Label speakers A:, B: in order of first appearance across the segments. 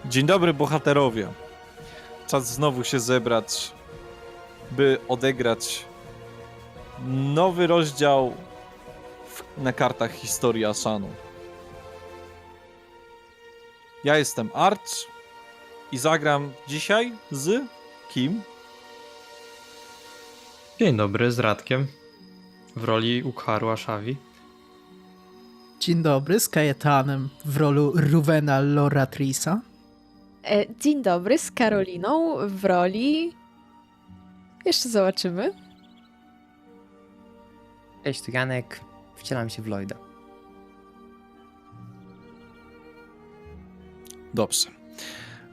A: Dzień dobry, bohaterowie. Czas znowu się zebrać, by odegrać nowy rozdział na kartach historii Ashanu. Ja jestem Arch i zagram dzisiaj z kim?
B: Dzień dobry, z Radkiem w roli Ukharu Ashavi.
C: Dzień dobry, z Kajetanem w rolu Ruvena Loratrisa.
D: Dzień dobry, z Karoliną w roli... Jeszcze zobaczymy.
E: Cześć, to Janek. Wcielam się w Lloyda.
A: Dobrze.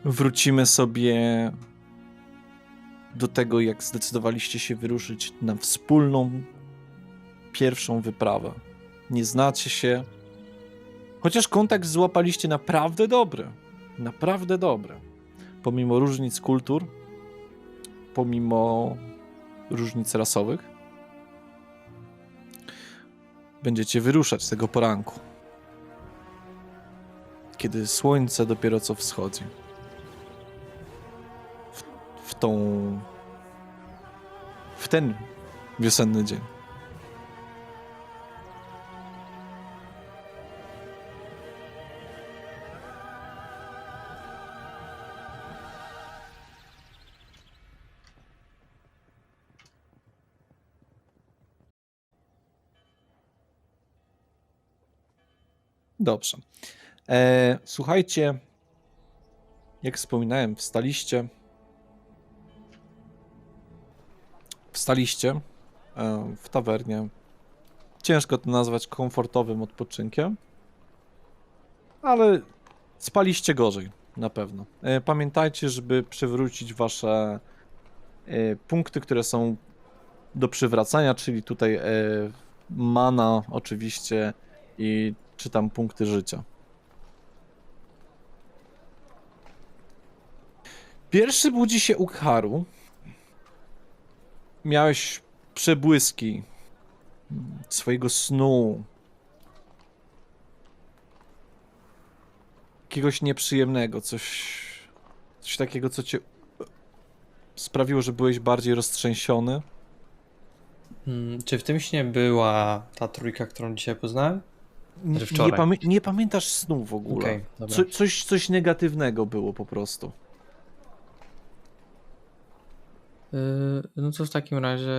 A: Wrócimy sobie do tego, jak zdecydowaliście się wyruszyć na wspólną pierwszą wyprawę. Nie znacie się, chociaż kontakt złapaliście naprawdę dobry. Naprawdę dobry. Pomimo różnic kultur, pomimo różnic rasowych, będziecie wyruszać tego poranku, kiedy słońce dopiero co wschodzi. W ten wiosenny dzień. Dobrze. Słuchajcie, jak wspominałem, wstaliście w tawernie. Ciężko to nazwać komfortowym odpoczynkiem, ale spaliście gorzej, na pewno. Pamiętajcie, żeby przywrócić wasze punkty, które są do przywracania, czyli tutaj mana oczywiście i czy tam punkty życia. Pierwszy budzi się Ukharu. Miałeś przebłyski swojego snu. Jakiegoś nieprzyjemnego, coś takiego, co cię sprawiło, że byłeś bardziej roztrzęsiony.
B: Czy w tym śnie była ta trójka, którą dzisiaj poznałem? Że
A: Nie,
B: wczoraj.
A: nie pamiętasz snu w ogóle.
B: Okej, dobra.
A: Coś negatywnego było po prostu.
B: No to w takim razie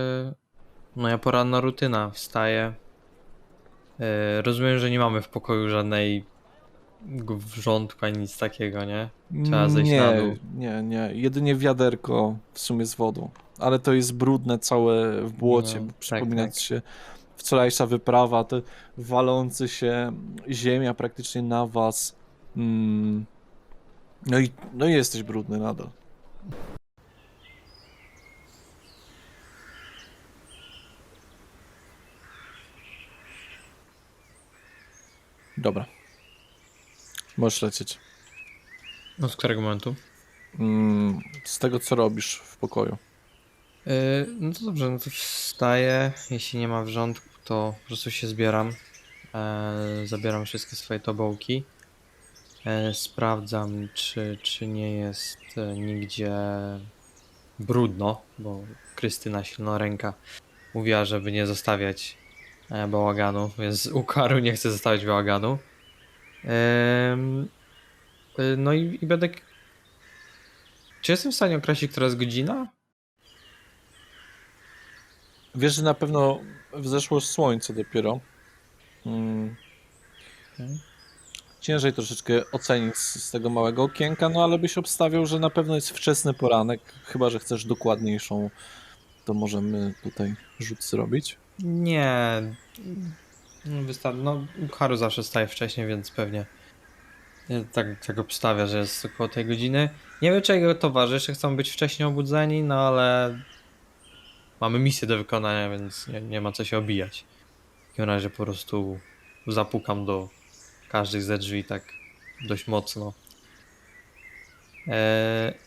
B: moja poranna rutyna. Wstaję. Rozumiem, że nie mamy w pokoju żadnej wrzątku ani nic takiego, nie? Trzeba zejść na dół.
A: Nie. Jedynie wiaderko w sumie z wodą. Ale to jest brudne całe w błocie.
B: No,
A: Bo
B: tak,
A: przypominać
B: tak.
A: się wczorajsza wyprawa, to walący się ziemia praktycznie na was. No i jesteś brudny nadal. Dobra. Możesz lecieć.
B: No z którego momentu?
A: Z tego, co robisz w pokoju.
B: No to dobrze, no to wstaję. Jeśli nie ma wrzątku, to po prostu się zbieram. Zabieram wszystkie swoje tobołki. Sprawdzam, czy nie jest nigdzie brudno, bo Krystyna Silnoręka mówiła, żeby nie zostawiać bałaganu, więc Ukharu nie chce zostawiać bałaganu. No i będę... Czy jestem w stanie określić, która jest godzina?
A: Wiesz, że na pewno wzeszło słońce dopiero. Ciężej troszeczkę ocenić z tego małego okienka, no ale byś obstawiał, że na pewno jest wczesny poranek. Chyba że chcesz dokładniejszą, to możemy tutaj rzut zrobić.
B: Nie. Wystarczy. No, Ukharu zawsze wstaje wcześniej, więc pewnie tak obstawia, że jest około tej godziny. Nie wiem, czy jego towarzysze chcą być wcześniej obudzeni, no ale mamy misję do wykonania, więc nie ma co się obijać. W takim razie po prostu zapukam do każdych ze drzwi tak dość mocno.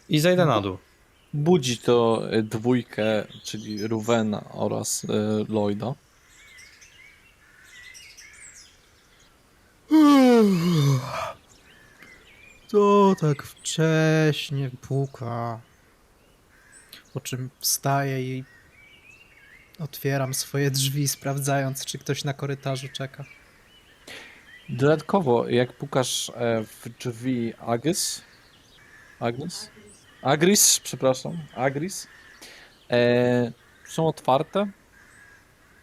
B: I zejdę na dół.
A: Budzi to dwójkę, czyli Ruvena oraz Lloyda.
C: Kto tak wcześnie puka? Po czym wstaję i otwieram swoje drzwi, sprawdzając, czy ktoś na korytarzu czeka.
A: Dodatkowo, jak pukasz w drzwi Agris, przepraszam, Agris, są otwarte.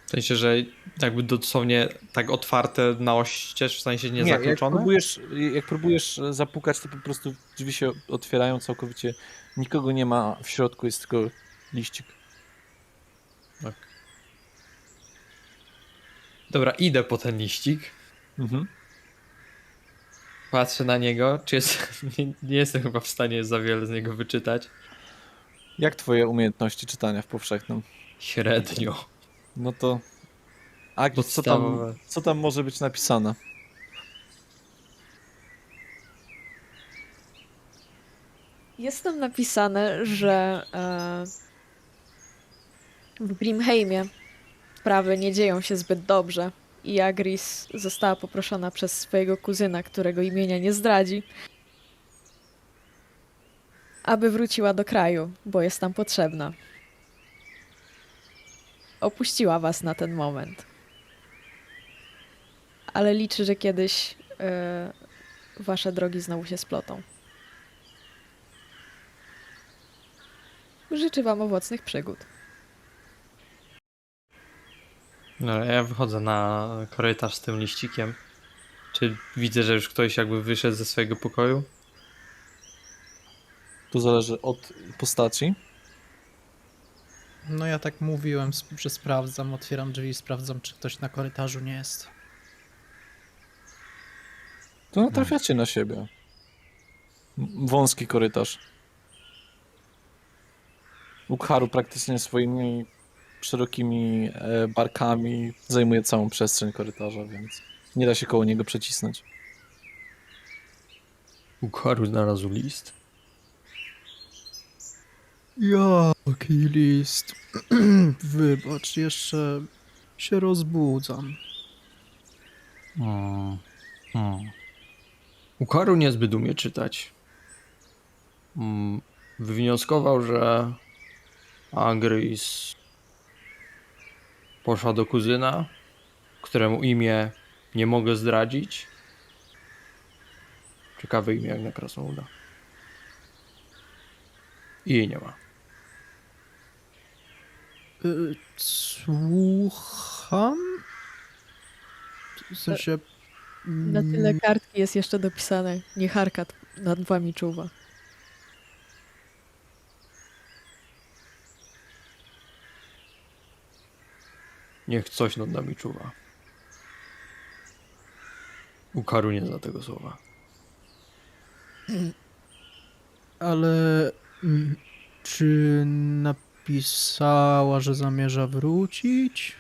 B: W sensie, że jakby dosłownie tak otwarte na oścież, w sensie nie
A: Jak
B: zakluczone?
A: próbujesz zapukać, to po prostu drzwi się otwierają całkowicie. Nikogo nie ma w środku, jest tylko liścik.
B: Tak. Dobra, idę po ten liścik.
A: Mhm.
B: Patrzę na niego, czy jest... Nie jestem chyba w stanie za wiele z niego wyczytać.
A: Jak twoje umiejętności czytania w powszechnym?
B: Średnio.
A: No to... Agris,
B: Podstawowe.
A: co tam może być napisane?
D: Jest tam napisane, że w Brimheimie sprawy nie dzieją się zbyt dobrze i Agris została poproszona przez swojego kuzyna, którego imienia nie zdradzi, aby wróciła do kraju, bo jest tam potrzebna. Opuściła was na ten moment. Ale liczy, że kiedyś wasze drogi znowu się splotą. Życzę wam owocnych przygód.
B: No, ale ja wychodzę na korytarz z tym liścikiem. Czy widzę, że już ktoś jakby wyszedł ze swojego pokoju?
A: To zależy od postaci.
C: No ja tak mówiłem, że sprawdzam, otwieram drzwi i sprawdzam, czy ktoś na korytarzu nie jest.
A: To natrafiacie na siebie. Wąski korytarz. Ukharu praktycznie swoimi szerokimi barkami zajmuje całą przestrzeń korytarza, więc nie da się koło niego przecisnąć.
B: Ukharu znalazł list.
C: Jaki list? Wybacz, jeszcze się rozbudzam.
B: Ukharu niezbyt umie czytać. Wywnioskował, że Agris poszła do kuzyna, któremu imię nie mogę zdradzić. Ciekawe imię jak na krasnoluda. I jej nie ma.
C: Słucham? W sensie...
D: Na tyle kartki jest jeszcze dopisane. Niech Harkat nad wami czuwa.
B: Niech coś nad nami czuwa. Ukharu nie zna tego słowa.
C: Ale... czy napisała, że zamierza wrócić?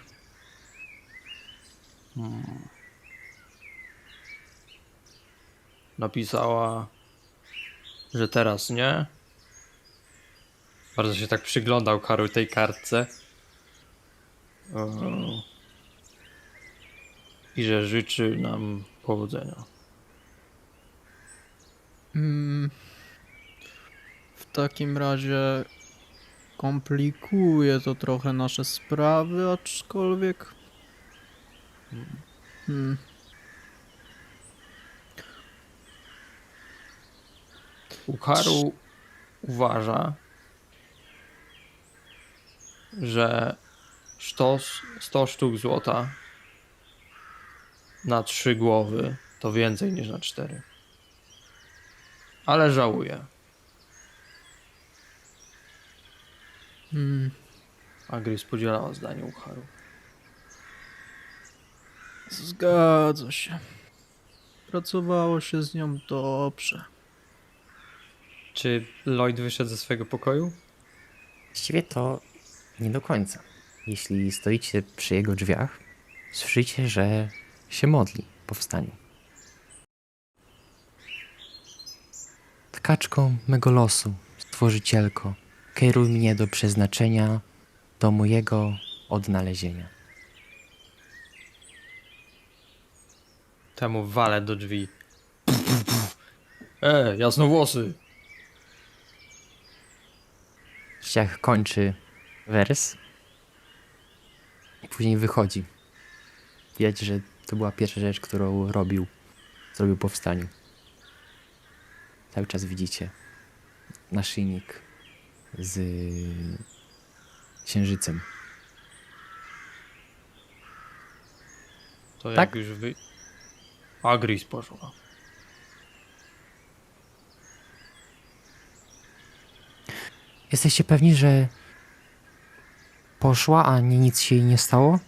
B: Napisała, że teraz nie. Bardzo się tak przyglądał Ukharu tej kartce. I że życzy nam powodzenia.
C: W takim razie komplikuje to trochę nasze sprawy, aczkolwiek...
B: Ukharu uważa, że 100 sztuk złota na 3 głowy to więcej niż na 4. Ale żałuje. Agris podzielała zdanie Ukharu.
C: Zgadza się. Pracowało się z nią dobrze.
B: Czy Lloyd wyszedł ze swojego pokoju?
E: Właściwie to nie do końca. Jeśli stoicie przy jego drzwiach, słyszycie, że się modli po wstaniu. Tkaczko mego losu, stworzycielko, kieruj mnie do przeznaczenia, do mojego odnalezienia.
B: Temu walę do drzwi. Jasnowłosy!
E: Ściach kończy wers i później wychodzi. Widać, że to była pierwsza rzecz, którą zrobił po wstaniu. Cały czas widzicie naszyjnik z księżycem.
B: To
E: Tak?
B: jak już Agris poszła.
E: Jesteście pewni, że poszła, a nic się jej nie stało?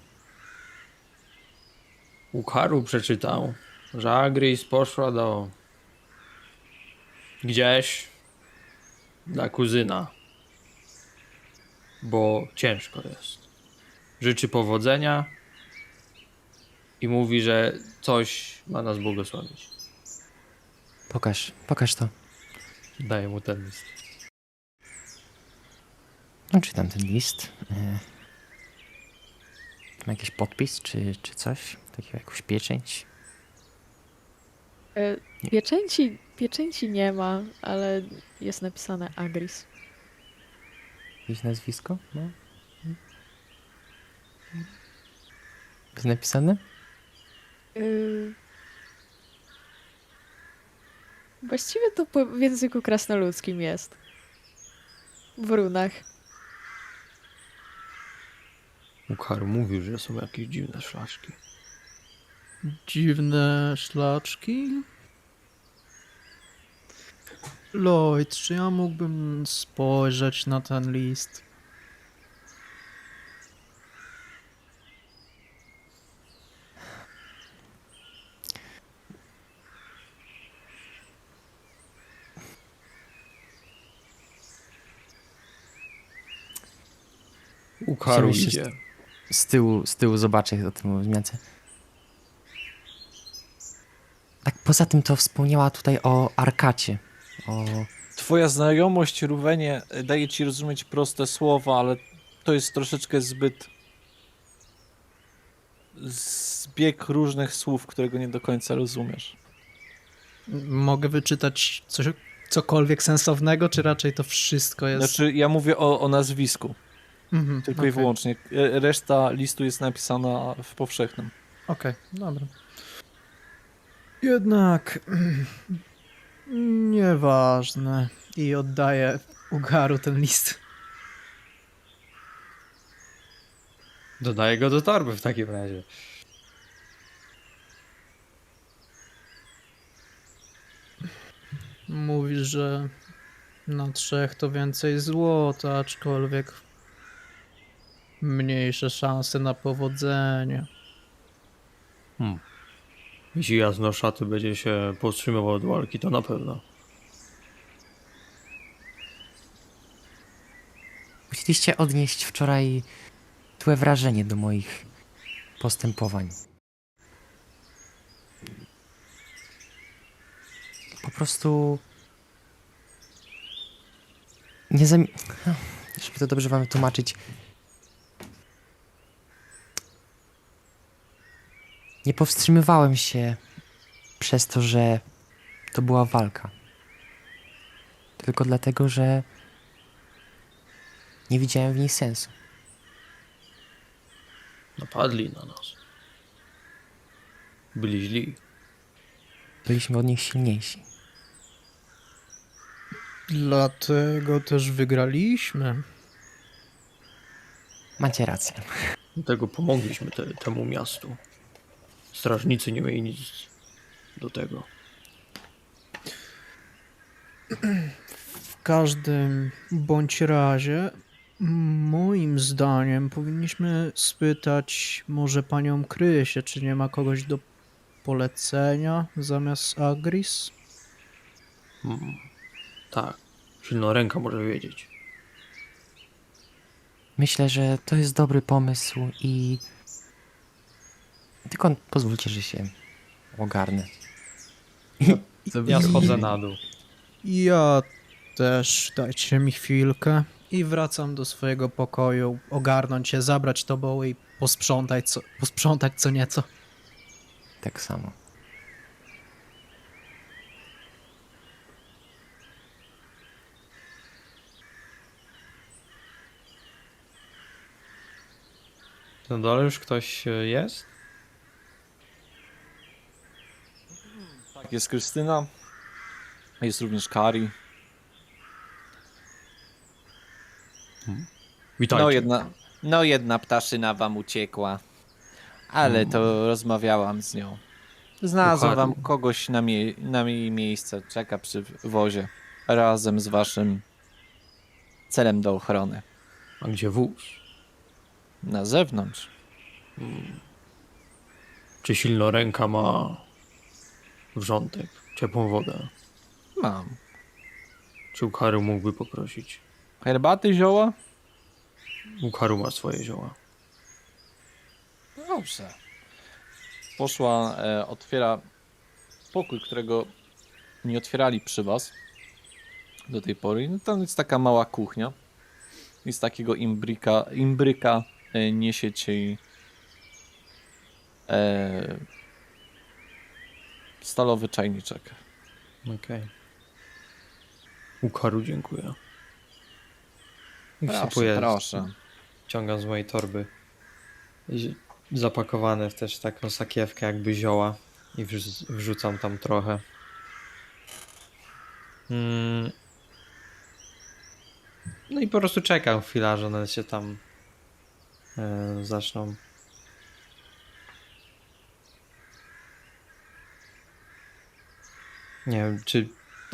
B: U Haru przeczytał, że Agris poszła gdzieś dla kuzyna, bo ciężko jest. Życzy powodzenia i mówi, że coś ma nas błogosławić.
E: Pokaż to.
B: Daję mu ten list.
E: No, czytam ten list. Ma jakiś podpis, czy coś? Takiego, jakąś pieczęć?
D: Pieczęci nie ma, ale jest napisane Agris.
E: Jakieś nazwisko? No. Jest napisane?
D: Właściwie to w języku krasnoludzkim jest. W runach.
B: U Haru mówił, że są jakieś dziwne szlaszki.
C: Dziwne szlaczki? Lloyd, czy ja mógłbym spojrzeć na ten list?
B: U Haru
E: Jeszcze
B: idzie.
E: Z tyłu zobaczę o tym wzmiance. Tak, poza tym to wspomniała tutaj o Arkacie.
A: Twoja znajomość, Ruwenie, daje ci rozumieć proste słowa, ale to jest troszeczkę zbyt zbieg różnych słów, którego nie do końca rozumiesz.
C: Mogę wyczytać cokolwiek sensownego, czy raczej to wszystko jest...
A: Znaczy, ja mówię o nazwisku,
C: Mhm,
A: tylko i
C: okej.
A: wyłącznie. Reszta listu jest napisana w powszechnym.
C: Okej, dobra. Jednak... Nieważne. I oddaję Ugaru ten list.
B: Dodaję go do torby w takim razie.
C: Mówisz, że na 3 to więcej złota, aczkolwiek mniejsze szanse na powodzenie.
B: Jeśli jasnoszaty będzie się powstrzymywał od walki, to na pewno.
E: Musieliście odnieść wczoraj złe wrażenie do moich postępowań. Po prostu... Żeby to dobrze wam tłumaczyć... Nie powstrzymywałem się przez to, że to była walka. Tylko dlatego, że nie widziałem w niej sensu.
B: Napadli na nas. Byli źli.
E: Byliśmy od nich silniejsi.
C: Dlatego też wygraliśmy.
E: Macie rację.
B: Dlatego pomogliśmy temu miastu. Strażnicy nie mieli nic do tego.
C: W każdym bądź razie, moim zdaniem, powinniśmy spytać może panią Krysię, czy nie ma kogoś do polecenia zamiast Agris?
B: Tak, silnoręka może wiedzieć.
E: Myślę, że to jest dobry pomysł i... Tylko pozwólcie, że się ogarnę.
B: Ja schodzę na dół.
C: Ja też, dajcie mi chwilkę i wracam do swojego pokoju, ogarnąć się, zabrać toboły i posprzątać co nieco.
E: Tak samo.
B: Na dole już ktoś jest?
A: Tak, jest Krystyna. Jest również Kari.
B: Witajcie.
A: No jedna ptaszyna wam uciekła. Ale to rozmawiałam z nią. Znalazłam wam
B: Ukradł.
A: kogoś na jej miejsce. Czeka przy wozie. Razem z waszym celem do ochrony.
B: A gdzie wóz?
A: Na zewnątrz.
B: Czy silna ręka ma wrzątek, ciepłą wodę?
A: Mam.
B: Czy Ukaru mógłby poprosić?
A: Herbaty, zioła?
B: Ukaru ma swoje zioła.
A: Dobrze. Poszła, otwiera pokój, którego nie otwierali przy was do tej pory. No, tam jest taka mała kuchnia. I z takiego imbryka niesie ci stalowy czajniczek.
B: Okej. Ukaru, dziękuję. I
A: Proszę,
B: wsypuję,
A: proszę.
B: ciągam z mojej torby zapakowane w też taką sakiewkę jakby zioła i wrzucam tam trochę. No i po prostu czekam chwilę, że one się tam zaczną. Nie wiem, czy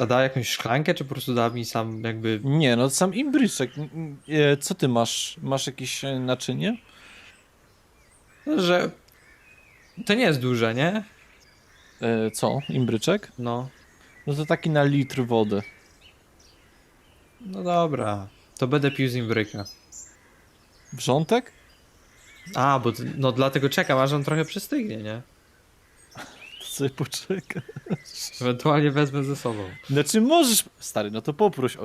B: da jakąś szklankę, czy po prostu da mi sam jakby...
A: Nie, no sam imbryczek. Co ty masz? Masz jakieś naczynie?
B: Że to nie jest duże, nie?
A: Co? Imbryczek?
B: No.
A: No to taki na litr wody.
B: No dobra. To będę pił z imbryka.
A: Wrzątek?
B: A, bo no dlatego czekam, aż on trochę przystygnie, nie?
A: To sobie poczekaj.
B: Ewentualnie wezmę ze sobą.
A: Znaczy możesz... Stary, no to poproś o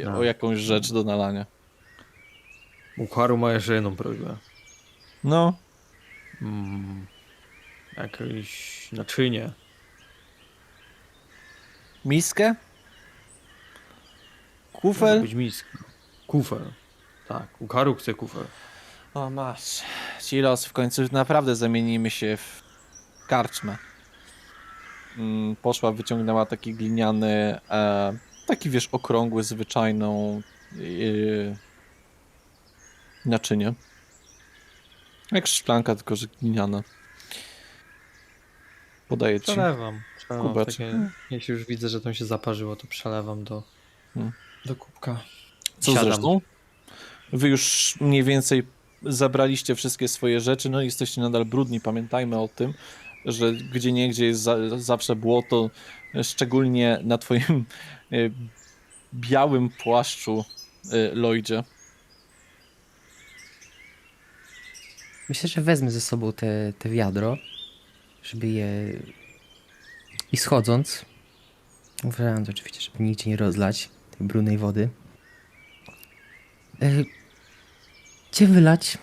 B: No.
A: o jakąś rzecz do nalania.
B: Ukaru ma jeszcze jedną prośbę.
A: No.
B: Jakieś naczynie.
A: Miskę?
B: Może
A: Kufel?
B: być miska. Kufel. Tak, Ukaru chce kufel.
A: O, masz. Ci los, w końcu naprawdę zamienimy się w karczmę. Poszła, wyciągnęła taki gliniany, taki wiesz, okrągły, zwyczajną naczynie. Jak szklanka, tylko że gliniana. Podaję ci.
B: Przelewam
A: Kubeczek.
B: takie, jeśli już widzę, że tam się zaparzyło, to przelewam
A: Hmm.
B: do kubka.
A: Co
B: Siadam.
A: zresztą? Wy już mniej więcej zabraliście wszystkie swoje rzeczy, no i jesteście nadal brudni. Pamiętajmy o tym, że gdzieniegdzie jest zawsze błoto, szczególnie na twoim białym płaszczu, Lloydzie.
E: Myślę, że wezmę ze sobą te wiadro, żeby je... I schodząc, uważając oczywiście, żeby nigdzie nie rozlać tej brudnej wody. Gdzie wylać?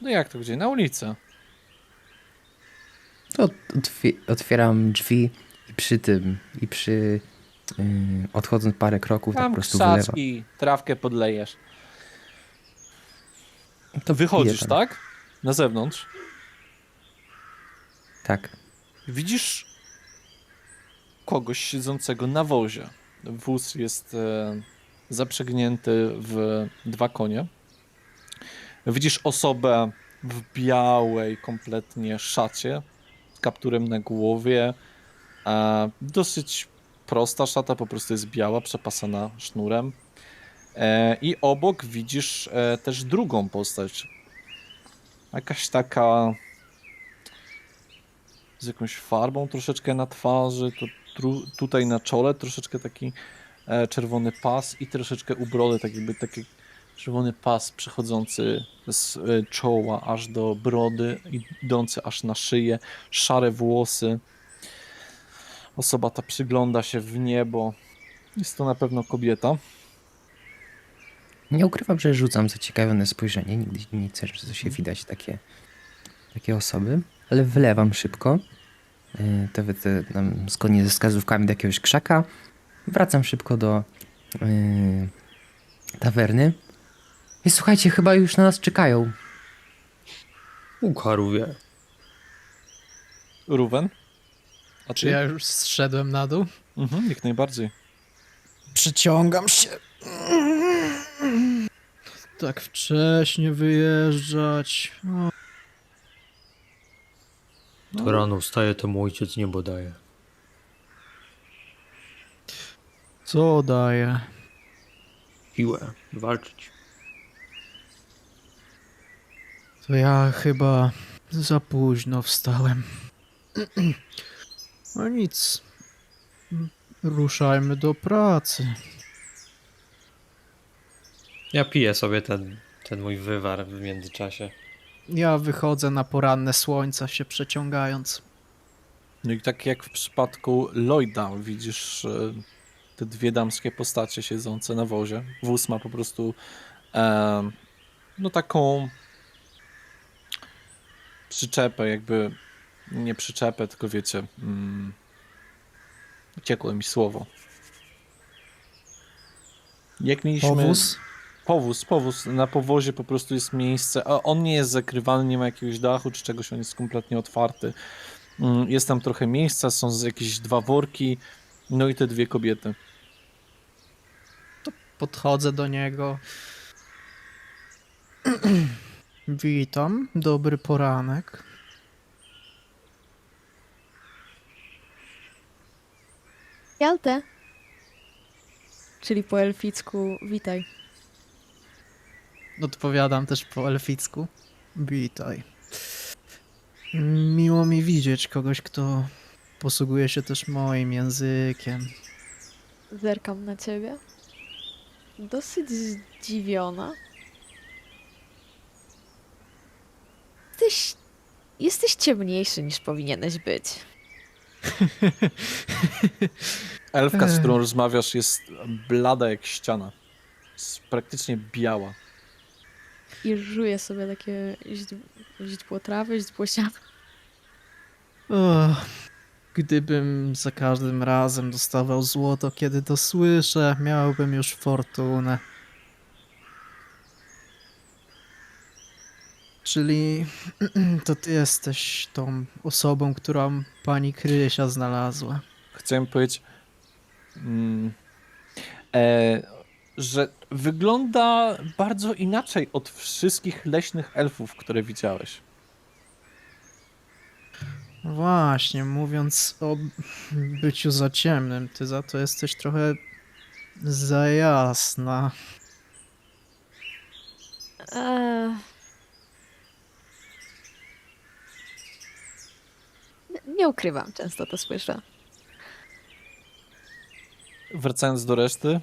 A: No jak to gdzie? Na ulicę.
E: To otwieram drzwi i przy tym, odchodząc parę kroków, tak po
A: Tam
E: prostu wylewam.
A: krzaczki, trawkę podlejesz.
E: To
A: Wychodzisz,
E: piję tam.
A: tak? Na zewnątrz.
E: Tak.
A: Widzisz kogoś siedzącego na wozie. Wóz jest zaprzęgnięty w 2 konie. Widzisz osobę w białej kompletnie szacie z kapturem na głowie. Dosyć prosta szata, po prostu jest biała, przepasana sznurem. I obok widzisz też drugą postać. Jakaś taka z jakąś farbą troszeczkę na twarzy, tutaj na czole troszeczkę taki czerwony pas i troszeczkę u brody, tak jakby taki czerwony pas przechodzący z czoła aż do brody, idący aż na szyję, szare włosy. Osoba ta przygląda się w niebo. Jest to na pewno kobieta.
E: Nie ukrywam, że rzucam zaciekawione spojrzenie. Nigdy nie chcę, że to się widać takie osoby, ale wylewam szybko. Tam, zgodnie ze wskazówkami do jakiegoś krzaka. Wracam szybko do tawerny Słuchajcie, chyba już na nas czekają.
B: Ukharu wie.
A: Ruwen? A
C: Czy
A: ty?
C: ja już zszedłem na dół?
A: Mhm, jak najbardziej.
C: Przyciągam się. Tak wcześnie wyjeżdżać. O,
B: To rano wstaje, to mój ojciec niebo daje.
C: co daje?
B: Siłę, walczyć.
C: To ja chyba za późno wstałem. No nic. Ruszajmy do pracy.
B: Ja piję sobie ten mój wywar w międzyczasie.
C: Ja wychodzę na poranne słońce się przeciągając.
A: No i tak jak w przypadku Lloyda, widzisz te dwie damskie postacie siedzące na wozie. Wóz ma po prostu no taką przyczepę, jakby nie przyczepę, tylko wiecie, uciekło mi słowo. Jak mieliśmy... Powóz. Na powozie po prostu jest miejsce, a on nie jest zakrywany, nie ma jakiegoś dachu czy czegoś, on jest kompletnie otwarty. Jest tam trochę miejsca, są jakieś dwa worki, no i te dwie kobiety.
C: Podchodzę do niego. Witam, dobry poranek.
D: Jalte. Czyli po elficku witaj.
C: Odpowiadam też po elficku. Witaj. Miło mi widzieć kogoś, kto posługuje się też moim językiem.
D: Zerkam na ciebie. Dosyć zdziwiona. Jesteś ciemniejszy niż powinieneś być.
A: Elfka, z którą rozmawiasz, jest blada jak ściana. Jest praktycznie biała.
D: I żuje sobie takie źdźbło trawy, źdźbło siana.
C: Och, gdybym za każdym razem dostawał złoto, kiedy to słyszę, miałbym już fortunę. Czyli to ty jesteś tą osobą, którą pani Krysia znalazła.
A: Chciałem powiedzieć, że wygląda bardzo inaczej od wszystkich leśnych elfów, które widziałeś.
C: Właśnie, mówiąc o byciu za ciemnym, ty za to jesteś trochę za jasna.
D: Nie ukrywam, często to słyszę.
A: Wracając do reszty,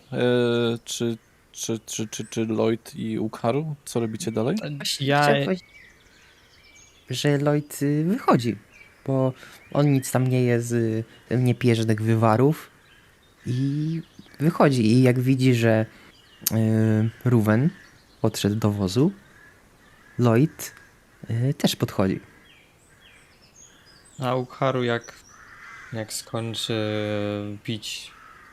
A: czy Lloyd i Ukharu, co robicie dalej?
B: Ja...
E: Chciałem powiedzieć, że Lloyd wychodzi, bo on nic tam nie je nie pije żadnych wywarów i wychodzi. I jak widzi, że Ruwen podszedł do wozu, Lloyd też podchodzi.
B: A Ukharu jak skończy pić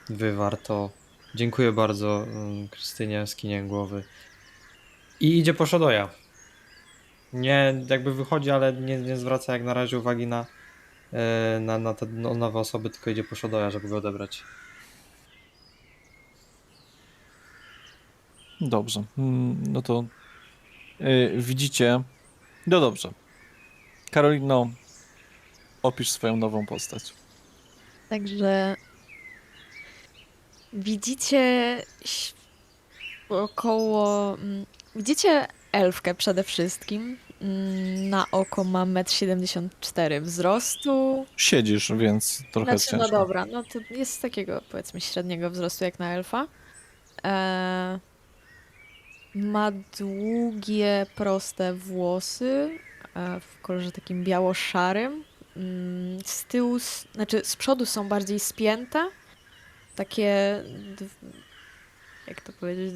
B: wywar, to dziękuję bardzo Krystynie z kiniem głowy. I idzie po Shodoya. Nie, jakby wychodzi, ale nie zwraca jak na razie uwagi na te nowe osoby, tylko idzie po Shodoya, żeby go odebrać.
A: Dobrze. No to widzicie. No dobrze. Karolino, opisz swoją nową postać.
D: Także widzicie około... Widzicie elfkę przede wszystkim. Na oko ma 1,74 m wzrostu.
A: Siedzisz, więc trochę
D: Znaczy,
A: ciężko.
D: no dobra, no to jest takiego powiedzmy średniego wzrostu jak na elfa. Ma długie, proste włosy w kolorze takim biało-szarym. Z tyłu, znaczy z przodu są bardziej spięte. Takie, jak to powiedzieć,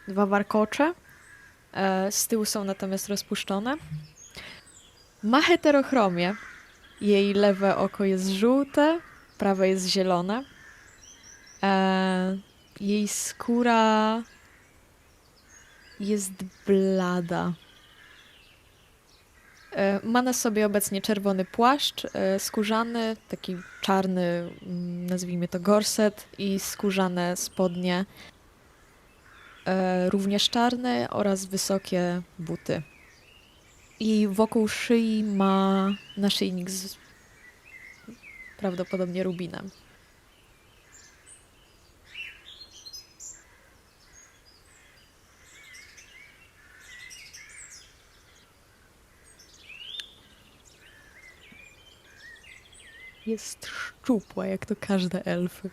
D: dwa warkocze. Z tyłu są natomiast rozpuszczone. Ma heterochromię. Jej lewe oko jest żółte, prawe jest zielone. Jej skóra jest blada. Ma na sobie obecnie czerwony płaszcz, skórzany, taki czarny, nazwijmy to gorset i skórzane spodnie, również czarne oraz wysokie buty. I wokół szyi ma naszyjnik z prawdopodobnie rubinem. Jest szczupła, jak to każde elfy.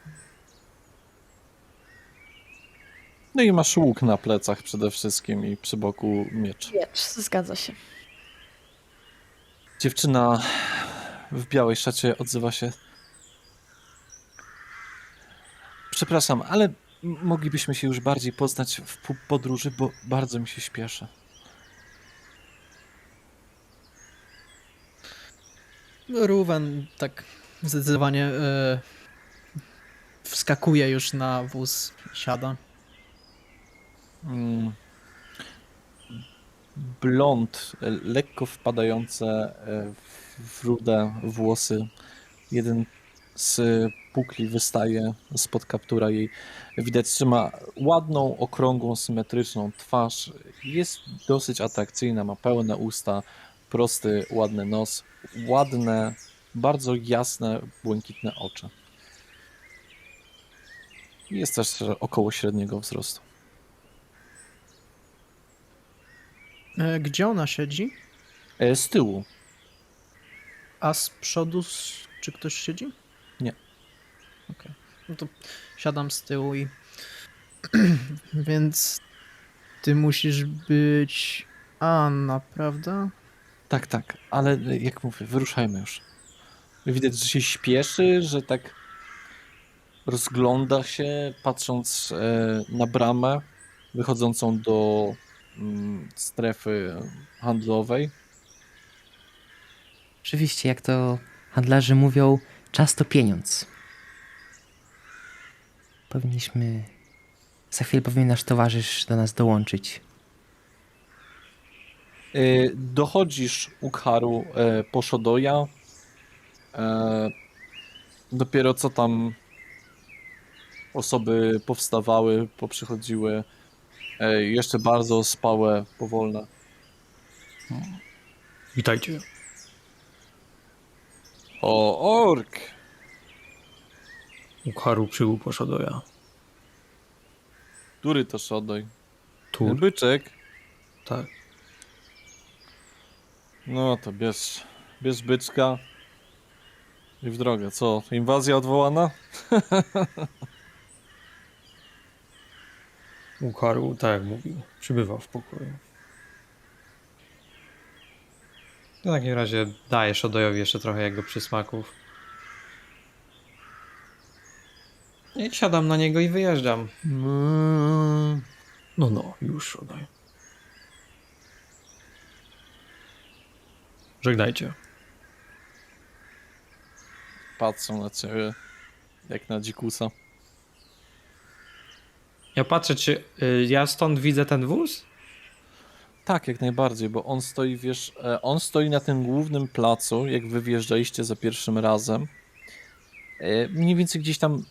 A: No i masz łuk na plecach przede wszystkim i przy boku miecz.
D: Miecz, zgadza się.
A: Dziewczyna w białej szacie odzywa się. Przepraszam, ale moglibyśmy się już bardziej poznać w podróży, bo bardzo mi się śpieszy.
C: Ruwen tak zdecydowanie wskakuje już na wóz i siada.
A: Blond, lekko wpadające w rude włosy. Jeden z pukli wystaje spod kaptura jej. Widać, że ma ładną, okrągłą, symetryczną twarz. Jest dosyć atrakcyjna, ma pełne usta, prosty, ładny nos, ładne, bardzo jasne, błękitne oczy. Jest też około średniego wzrostu.
C: Gdzie ona siedzi?
A: Z tyłu.
C: A z przodu czy ktoś siedzi?
A: Nie.
C: Okej. No to siadam z tyłu i... Więc ty musisz być Anna, prawda?
A: Tak, tak, ale jak mówię, wyruszajmy już. Widać, że się śpieszy, że tak rozgląda się, patrząc na bramę wychodzącą do strefy handlowej.
E: Oczywiście, jak to handlarze mówią, czas to pieniądz. Za chwilę powinien nasz towarzysz do nas dołączyć.
A: Dochodzisz Ukharu po Shodoya. Dopiero co tam osoby powstawały, poprzychodziły. Jeszcze bardzo ospałe, powolne.
B: Witajcie.
A: O, ork!
B: Ukharu przybył po Shodoya.
A: Który to Shodoy?
B: Tur.
A: Byczek?
B: Tak.
A: No to bierz byczka i w drogę. Co, inwazja odwołana?
B: Ukharu, tak jak mówił, przybywał w pokoju. W takim razie daję Shodoyowi jeszcze trochę jego przysmaków. I siadam na niego i wyjeżdżam. No, już Shodoy. Żegnajcie.
A: Patrzą na ciebie jak na dzikusa.
B: Ja patrzę, czy ja stąd widzę ten wóz?
A: Tak, jak najbardziej, bo on stoi, wiesz, on stoi na tym głównym placu, jak wy wjeżdżaliście za pierwszym razem. Mniej więcej gdzieś tam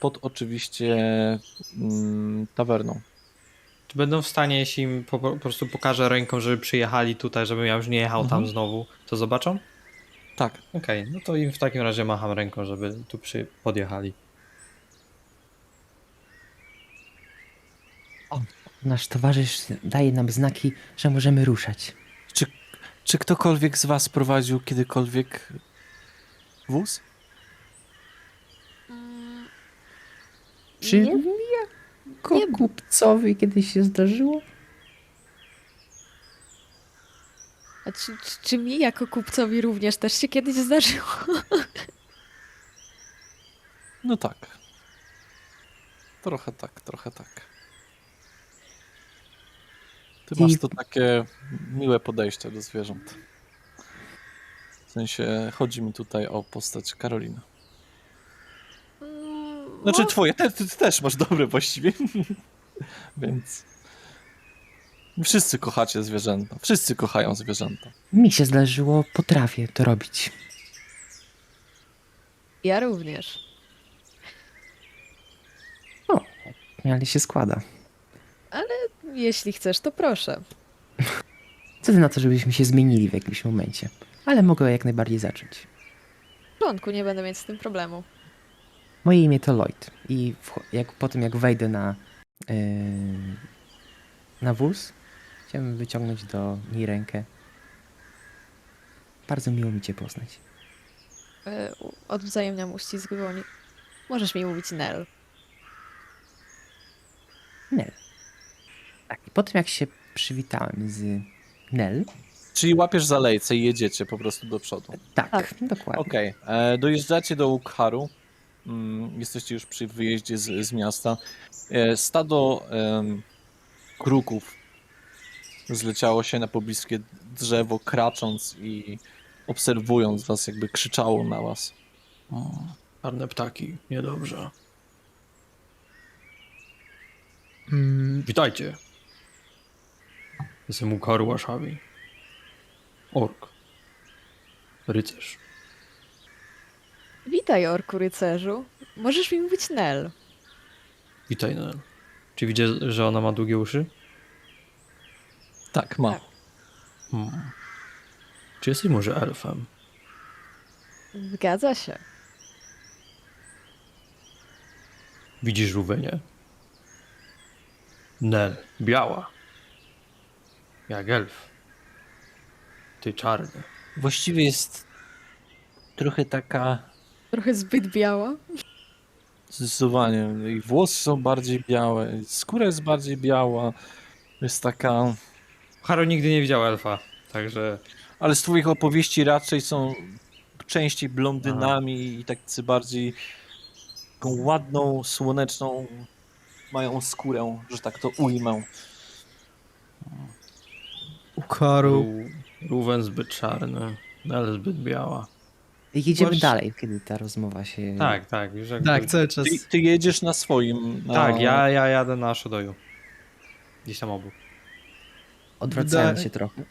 A: pod oczywiście tawerną.
B: Czy będą w stanie, jeśli im po prostu pokażę ręką, żeby przyjechali tutaj, żebym ja już nie jechał tam znowu, to zobaczą?
A: Tak.
B: Okej, no to im w takim razie macham ręką, żeby tu podjechali.
E: Nasz towarzysz daje nam znaki, że możemy ruszać.
A: Czy ktokolwiek z was prowadził kiedykolwiek wóz?
E: Czy
D: Nie,
E: jako
D: nie-
E: kupcowi kiedyś się zdarzyło?
D: A czy mi jako kupcowi również też się kiedyś zdarzyło?
A: No tak. Trochę tak, trochę tak. Ty masz to takie miłe podejście do zwierząt. W sensie chodzi mi tutaj o postać Karoliny. Znaczy twoje, ty też masz dobre właściwie. Więc Wszyscy kochacie zwierzęta. Wszyscy kochają zwierzęta.
E: Mi się zdarzyło, potrafię to robić.
D: Ja również.
E: Ale się składa.
D: Jeśli chcesz, to proszę.
E: Co ty na to, żebyśmy się zmienili w jakimś momencie? Ale mogę jak najbardziej zacząć.
D: W porządku, nie będę mieć z tym problemu.
E: Moje imię to Lloyd i po tym jak wejdę na wóz, chciałem wyciągnąć do niej rękę. Bardzo miło mi cię poznać.
D: Odwzajemniam uścisk dłoni. Możesz mi mówić Nel.
E: Nel. Tak, i po tym jak się przywitałem z Nel,
A: Czyli łapiesz za lejce i jedziecie po prostu do przodu.
E: tak,
D: Tak.
E: dokładnie.
A: Okej, dojeżdżacie do Ukharu. Jesteście już przy wyjeździe z miasta. Stado kruków zleciało się na pobliskie drzewo, kracząc i obserwując was, jakby krzyczało na was.
F: Czarne ptaki, niedobrze.
C: Mm,
F: Witajcie. Jestem Ukharu Washawi. Ork. Rycerz.
D: Witaj, orku rycerzu. Możesz mi mówić Nel.
F: Witaj, Nel. Czy widzisz, że ona ma długie uszy?
A: Tak, ma.
D: Tak.
F: Czy jesteś może elfem?
D: Zgadza się.
F: Widzisz żółwienie? Nel, biała. Jak elf. Ty czarny.
A: Właściwie jest trochę taka...
D: Trochę zbyt biała.
A: Zdecydowanie. I włosy są bardziej białe, i skóra jest bardziej biała. Jest taka...
B: Haro nigdy nie widział elfa, także
A: Ale z twoich opowieści raczej są częściej blondynami i tacy bardziej taką ładną, słoneczną mają skórę, że tak to ujmę.
C: Ukharu.
F: Rówen zbyt czarny. Nel zbyt biała.
E: Jedziemy
C: Możesz-
E: dalej, kiedy ta rozmowa się...
B: tak, już jakby...
C: Tak, cały czas.
A: Ty jedziesz na swoim...
B: Tak, ja jadę na Shodoju. Gdzieś tam obok.
E: Odwracając
C: Wydaje-
E: się trochę.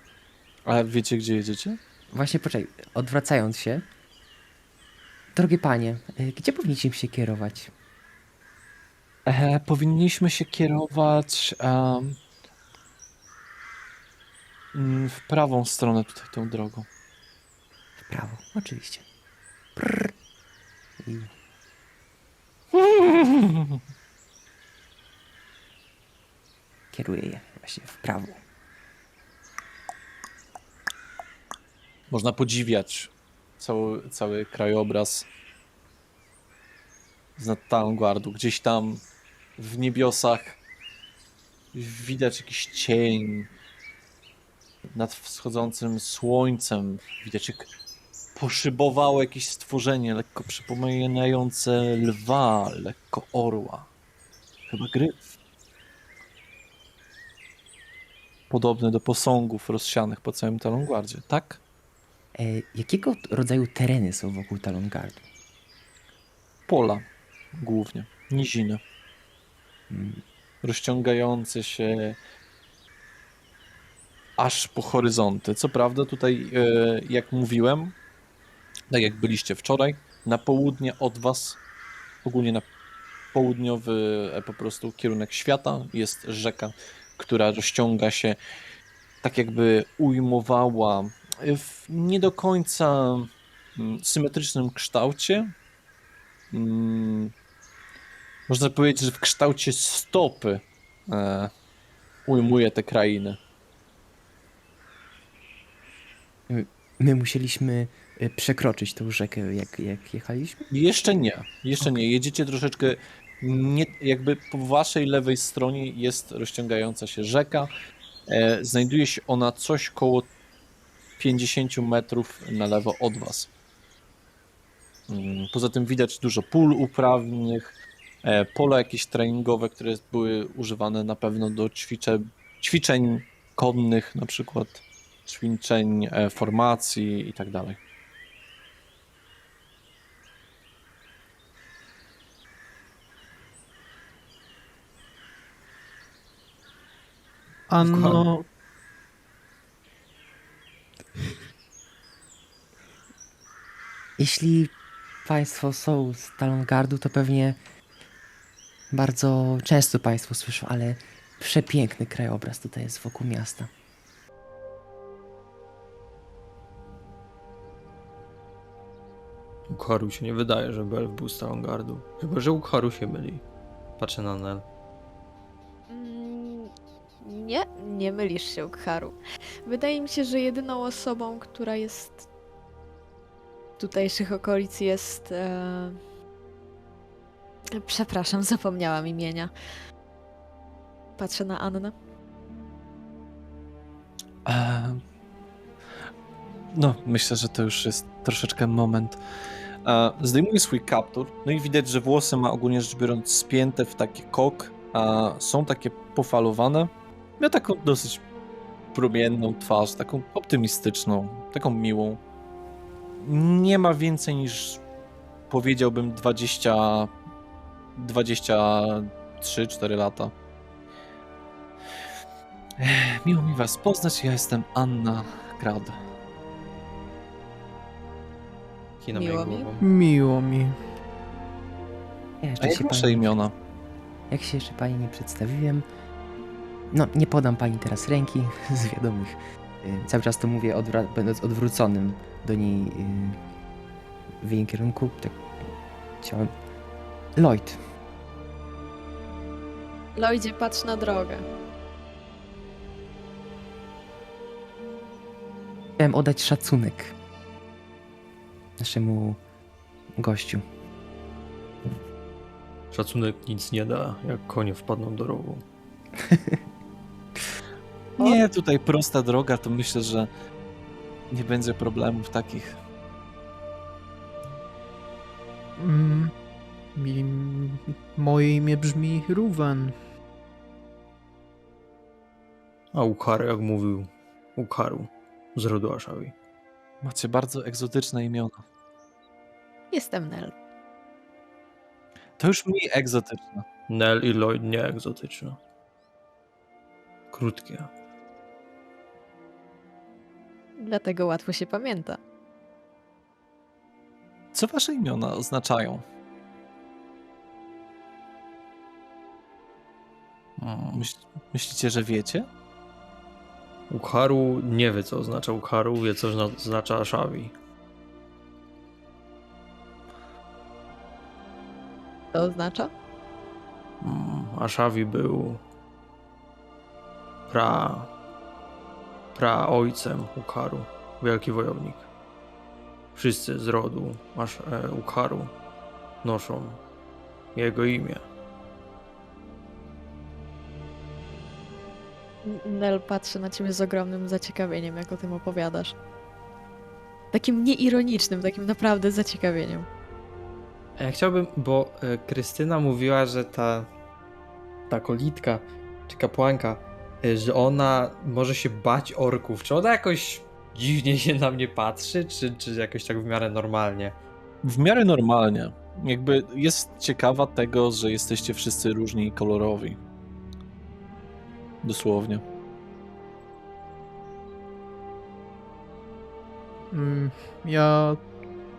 A: A wiecie, gdzie jedziecie?
E: Właśnie, poczekaj, odwracając się. Drogie panie, gdzie powinniśmy się kierować?
A: Powinniśmy się kierować w prawą stronę tutaj tą drogą.
E: W prawo, oczywiście. Prrr. I kieruję je właśnie w prawo.
A: Można podziwiać cały krajobraz z nad Talongardu. Gdzieś tam w niebiosach widać jakiś cień nad wschodzącym słońcem. Widać, jak poszybowało jakieś stworzenie lekko przypominające lwa, lekko orła. Chyba gryf. Podobny do posągów rozsianych po całym Talongardzie, tak?
E: Jakiego rodzaju tereny są wokół Talongardu?
A: Pola głównie, niziny,
E: Mm,
A: rozciągające się aż po horyzonty. Co prawda tutaj, jak mówiłem, tak jak byliście wczoraj, na południe od was, ogólnie na południowy po prostu kierunek świata jest rzeka, która rozciąga się tak jakby ujmowała w nie do końca symetrycznym kształcie. Można powiedzieć, że w kształcie stopy ujmuje te krainy.
E: My musieliśmy przekroczyć tą rzekę, jak jechaliśmy?
A: Jeszcze nie, jeszcze nie. Jedziecie troszeczkę, nie, jakby po waszej lewej stronie jest rozciągająca się rzeka. Znajduje się ona coś koło 50 metrów na lewo od was. Poza tym widać dużo pól uprawnych, pola jakieś treningowe, które były używane na pewno do ćwiczeń konnych, na przykład ćwiczeń formacji i tak dalej.
C: Anno,
E: Jeśli państwo są z Talongardu, to pewnie bardzo często państwo słyszą, ale przepiękny krajobraz tutaj jest wokół miasta.
F: Ukharu się nie wydaje, żeby elf był z Talongardu. Chyba, że Ukharu się myli. Patrzę na Nel.
D: Mm, Nie, nie mylisz się, Ukharu. Wydaje mi się, że jedyną osobą, która jest tutejszych okolic jest... Przepraszam, zapomniałam imienia. Patrzę na Annę.
A: No, myślę, że to już jest troszeczkę moment. Zdejmuje swój kaptur, no i widać, że włosy ma ogólnie rzecz biorąc spięte w taki kok, są takie pofalowane. Miał taką dosyć promienną twarz, taką optymistyczną, taką miłą. Nie ma więcej niż, powiedziałbym, 23-4 lata. Miło mi was poznać, ja jestem Anna Grad.
B: Kina
D: Miło
B: mnie
D: mi.
B: głową.
C: miło mi.
E: Ja
A: A
E: jeszcze
A: jak
E: się
A: wasze
E: pani,
A: imiona?
E: jak się jeszcze pani nie przedstawiłem, no nie podam pani teraz ręki z wiadomych. Cały czas to mówię będąc odwróconym do niej w jej kierunku. Tak chciałem. Lloyd.
D: Lloydzie, patrz na drogę.
E: Chciałem oddać szacunek naszemu gościu.
F: Szacunek nic nie da, jak konie wpadną do rowu.
A: Nie, tutaj prosta droga, to myślę, że nie będzie problemów takich.
C: Mm, moje imię brzmi Ruwen.
F: A Ukharu, jak mówił, Ukharu z rodu Ashawi.
A: Macie bardzo egzotyczne imiona.
D: Jestem Nel.
A: To już mniej egzotyczne.
F: Nel i Lloyd nie egzotyczne. Krótkie.
D: Dlatego łatwo się pamięta.
A: Co wasze imiona oznaczają? Myślicie, że wiecie?
F: Ukharu nie wie, co oznacza Ukharu, wie, co oznacza Ashawi.
D: To oznacza?
F: Ashawi był ojcem Ukharu, wielki wojownik. Wszyscy z rodu Ukharu noszą jego imię.
D: Nel patrzy na ciebie z ogromnym zaciekawieniem, jak o tym opowiadasz. Takim nieironicznym, takim naprawdę zaciekawieniem.
B: Ja chciałbym, bo Krystyna mówiła, że ta kolitka, czy kapłanka, że ona może się bać orków. Czy ona jakoś dziwnie się na mnie patrzy, czy jakoś tak w miarę normalnie?
A: W miarę normalnie. Jakby jest ciekawa tego, że jesteście wszyscy różni i kolorowi. Dosłownie.
C: Ja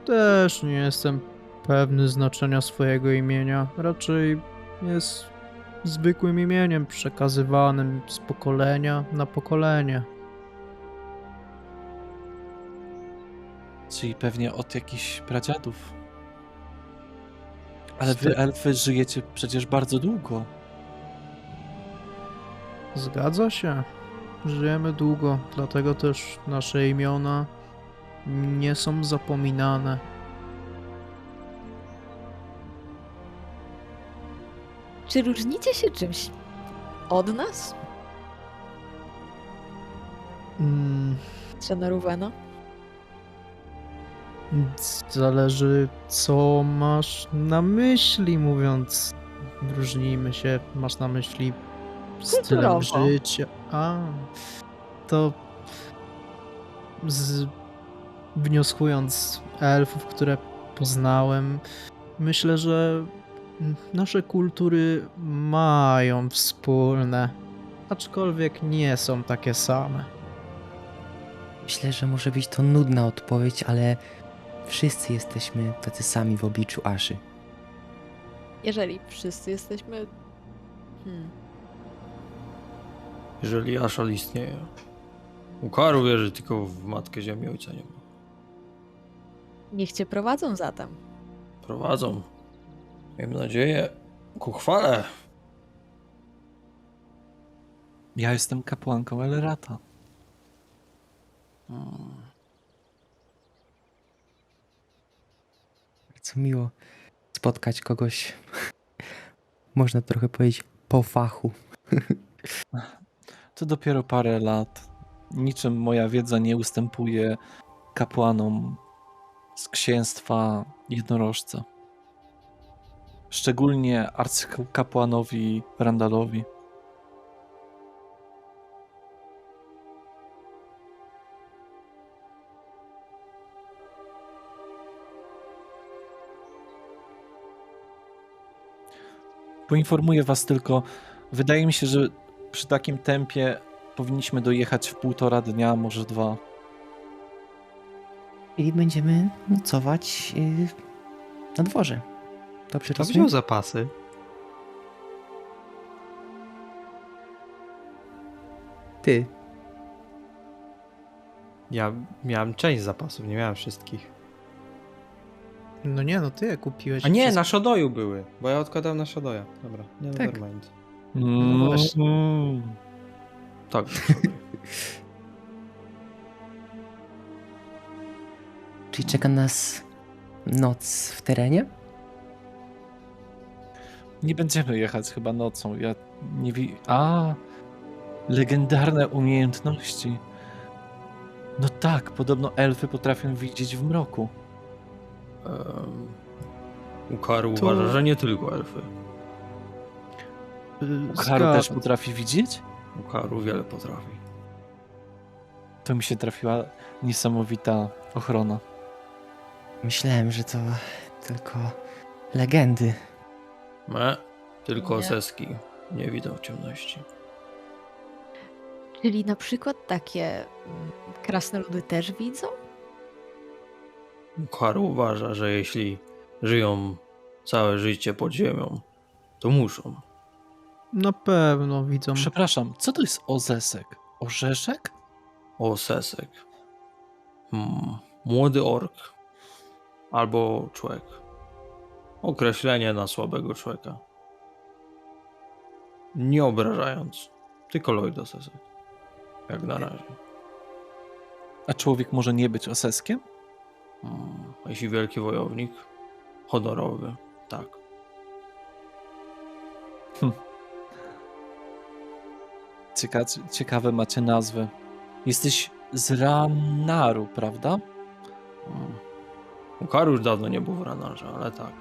C: też nie jestem pewny znaczenia swojego imienia. Raczej jest zwykłym imieniem przekazywanym z pokolenia na pokolenie.
A: Czyli pewnie od jakichś pradziadów. Ale wy, elfy, żyjecie przecież bardzo długo.
C: Zgadza się. Żyjemy długo, dlatego też nasze imiona nie są zapominane.
D: Czy różnicie się czymś od nas?
C: Mm,
D: Patrzę na Ruwena.
C: Zależy, co masz na myśli, mówiąc różnimy się. Masz na myśli stylem
D: Kulturowo.
C: życia. To wnioskując z elfów, które poznałem, myślę, że nasze kultury mają wspólne. Aczkolwiek nie są takie same.
E: Myślę, że może być to nudna odpowiedź, ale wszyscy jesteśmy tacy sami w obliczu Aszy.
D: Jeżeli wszyscy jesteśmy...
F: Jeżeli Ashal istnieje. Ukaru wierzy tylko w Matkę Ziemi, Ojca nie ma.
D: Niech cię prowadzą zatem.
F: Prowadzą. Miejmy nadzieję ku chwale.
A: Ja jestem kapłanką Elerata.
E: Bardzo miło spotkać kogoś, można trochę powiedzieć, po fachu.
A: To dopiero parę lat. Niczym moja wiedza nie ustępuje kapłanom z księstwa jednorożca. Szczególnie arcykapłanowi Randalowi. Poinformuję was tylko, wydaje mi się, że przy takim tempie powinniśmy dojechać w 1,5 dnia, może 2.
E: I będziemy nocować na dworze. Dobrze
B: Kto
E: rozumiem?
B: wziął zapasy?
E: Ty.
B: Ja miałem część zapasów, nie miałem wszystkich.
C: No nie, no ty je kupiłeś.
B: A nie,
C: wszystko.
B: na Shodoju były, bo ja odkładałem na Shodoja. Dobra, nie,
E: Tak.
B: nevermind.
C: No właśnie.
F: Tak.
E: Czyli czeka nas noc w terenie?
A: Nie będziemy jechać chyba nocą. Ja nie A, legendarne umiejętności. No tak, podobno elfy potrafią widzieć w mroku.
F: Ukaru
C: To-
F: uważa, że nie tylko elfy.
A: Haru też
C: Zgadzam.
A: potrafi widzieć?
F: Ukaru wiele potrafi.
A: To mi się trafiła niesamowita ochrona.
E: Myślałem, że to tylko legendy.
F: Tylko
D: Nie.
F: Oseski nie widzą w ciemności.
D: Czyli na przykład takie krasnoludy też widzą?
F: Ukaru uważa, że jeśli żyją całe życie pod ziemią, to muszą.
C: Na pewno widzą.
A: Przepraszam, co to jest ozesek? Orzeszek?
F: Osesek. Młody ork. Albo człowiek. Określenie na słabego człowieka. Nie obrażając. Tylko Lloyd Osesek. Jak na razie.
A: A człowiek może nie być oseskiem?
F: A jeśli wielki wojownik, honorowy, tak.
A: Ciekawe macie nazwy. Jesteś z Ranaru, prawda?
F: Ukaru już dawno nie był w Ranarze, ale tak.